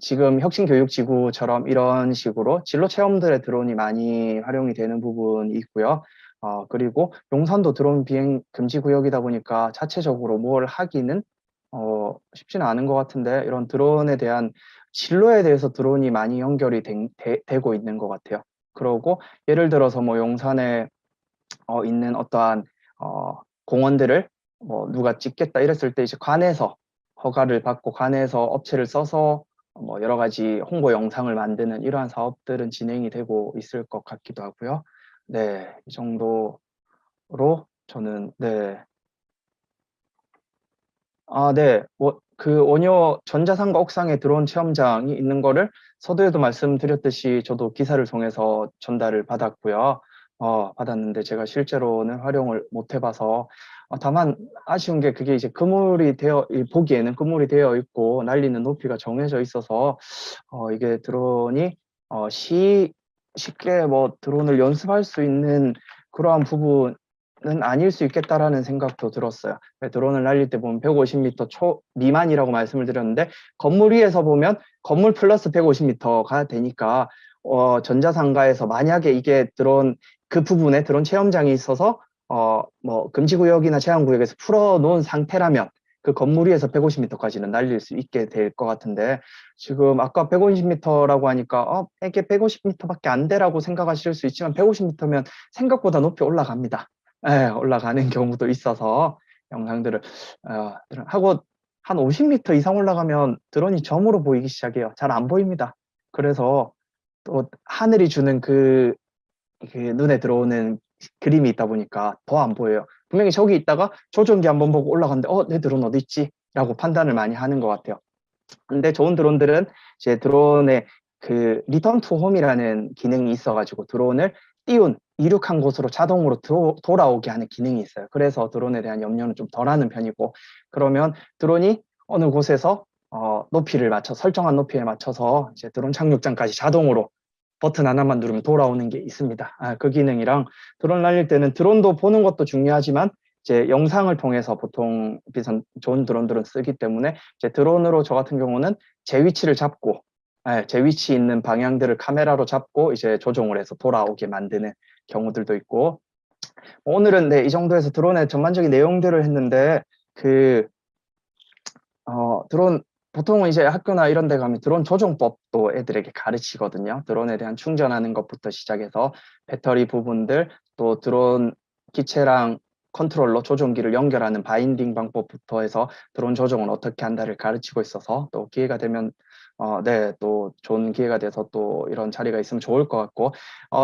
지금 혁신교육지구처럼 이런 식으로 진로 체험들의 드론이 많이 활용이 되는 부분이 있고요. 그리고 용산도 드론 비행 금지 구역이다 보니까 자체적으로 뭘 하기는 쉽지는 않은 것 같은데, 이런 드론에 대한 진로에 대해서 드론이 많이 연결이 되고 있는 것 같아요. 그러고 예를 들어서 뭐 용산에 있는 어떠한 공원들을 뭐 누가 찍겠다 이랬을 때 이제 관에서 허가를 받고 관에서 업체를 써서 뭐 여러 가지 홍보 영상을 만드는 이러한 사업들은 진행이 되고 있을 것 같기도 하고요. 네, 이 정도로 저는 네. 네. 그 원효 전자상가 옥상에 드론 체험장이 있는 거를 서두에도 말씀드렸듯이 저도 기사를 통해서 전달을 받았고요. 받았는데 제가 실제로는 활용을 못 해봐서, 다만 아쉬운 게 그게 이제 보기에는 그물이 되어 있고 날리는 높이가 정해져 있어서 이게 드론이 쉽게 뭐 드론을 연습할 수 있는 그러한 부분은 아닐 수 있겠다라는 생각도 들었어요. 드론을 날릴 때 보면 150m 미만이라고 말씀을 드렸는데, 건물 위에서 보면 건물 플러스 150m가 되니까 전자상가에서 만약에 이게 그 부분에 드론 체험장이 있어서 뭐 금지구역이나 제한구역에서 풀어놓은 상태라면 그 건물 위에서 150m까지는 날릴 수 있게 될 것 같은데, 지금 아까 150m라고 하니까 이게 150m밖에 안 돼라고 생각하실 수 있지만 150m면 생각보다 높이 올라갑니다. 예, 올라가는 경우도 있어서 영상들을 하고 한 50m 이상 올라가면 드론이 점으로 보이기 시작해요. 잘 안 보입니다. 그래서 또 하늘이 주는 그 눈에 들어오는 그림이 있다 보니까 더 안 보여요. 분명히 저기 있다가 조종기 한번 보고 올라갔는데 내 드론 어디 있지? 라고 판단을 많이 하는 것 같아요. 근데 좋은 드론들은 이제 드론에 그 리턴 투 홈이라는 기능이 있어가지고 드론을 이륙한 곳으로 자동으로 돌아오게 하는 기능이 있어요. 그래서 드론에 대한 염려는 좀 덜하는 편이고, 그러면 드론이 어느 곳에서 설정한 높이에 맞춰서 이제 드론 착륙장까지 자동으로 버튼 하나만 누르면 돌아오는 게 있습니다. 그 기능이랑, 드론 날릴 때는 드론도 보는 것도 중요하지만 이제 영상을 통해서 보통 좋은 드론들은 쓰기 때문에 이제 드론으로 저 같은 경우는 제 위치를 잡고 제 위치 있는 방향들을 카메라로 잡고 이제 조종을 해서 돌아오게 만드는 경우들도 있고, 오늘은 네, 이 정도에서 드론의 전반적인 내용들을 했는데, 드론 보통은 이제 학교나 이런 데 가면 드론 조종법도 애들에게 가르치거든요. 드론에 대한 충전하는 것부터 시작해서 배터리 부분들, 또 드론 기체랑 컨트롤러 조종기를 연결하는 바인딩 방법부터 해서 드론 조종은 어떻게 한다를 가르치고 있어서, 또 기회가 되면 네, 또 좋은 기회가 돼서 또 이런 자리가 있으면 좋을 것 같고,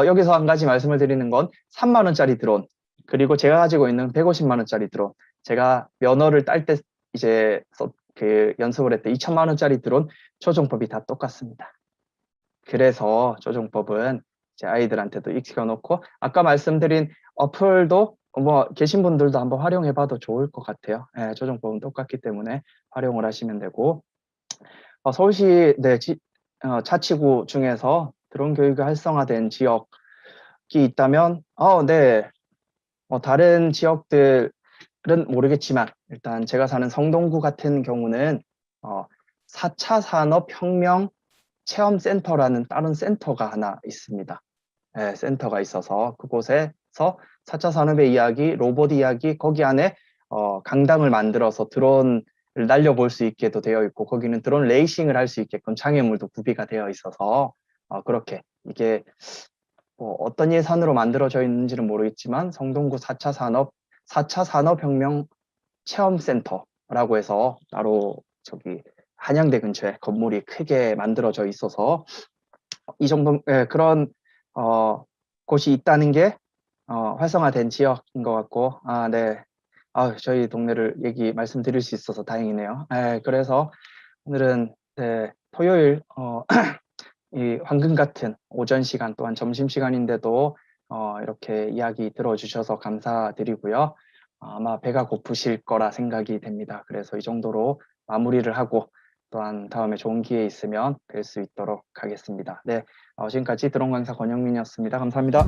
여기서 한 가지 말씀을 드리는 건 3만 원짜리 드론, 그리고 제가 가지고 있는 150만 원짜리 드론, 제가 면허를 딸 때 이제 그 연습을 했던 2천만 원짜리 드론 조종법이 다 똑같습니다. 그래서 조종법은 이제 아이들한테도 익혀놓고, 아까 말씀드린 어플도 뭐 계신 분들도 한번 활용해봐도 좋을 것 같아요. 조종법은 똑같기 때문에 활용을 하시면 되고, 서울시 네, 자치구 중에서 드론 교육이 활성화된 지역이 있다면 네, 다른 지역들은 모르겠지만 일단 제가 사는 성동구 같은 경우는 4차 산업혁명 체험센터라는 다른 센터가 하나 있습니다. 센터가 있어서 그곳에 그래서 4차 산업의 이야기, 로봇 이야기, 거기 안에 강당을 만들어서 드론을 날려볼 수 있게도 되어 있고, 거기는 드론 레이싱을 할 수 있게끔 장애물도 구비가 되어 있어서 그렇게 이게 뭐 어떤 예산으로 만들어져 있는지는 모르겠지만 성동구 4차 산업혁명 체험센터라고 해서 따로 저기 한양대 근처에 건물이 크게 만들어져 있어서 이 정도 그런 곳이 있다는 게 활성화된 지역인 것 같고, 네. 저희 동네를 말씀드릴 수 있어서 다행이네요. 그래서 오늘은 네, 토요일 이 황금 같은 오전 시간 또한 점심 시간인데도 이렇게 이야기 들어주셔서 감사드리고요. 아마 배가 고프실 거라 생각이 됩니다. 그래서 이 정도로 마무리를 하고 또한 다음에 좋은 기회 있으면 뵐 수 있도록 하겠습니다. 네, 지금까지 드론 강사 권영민이었습니다. 감사합니다.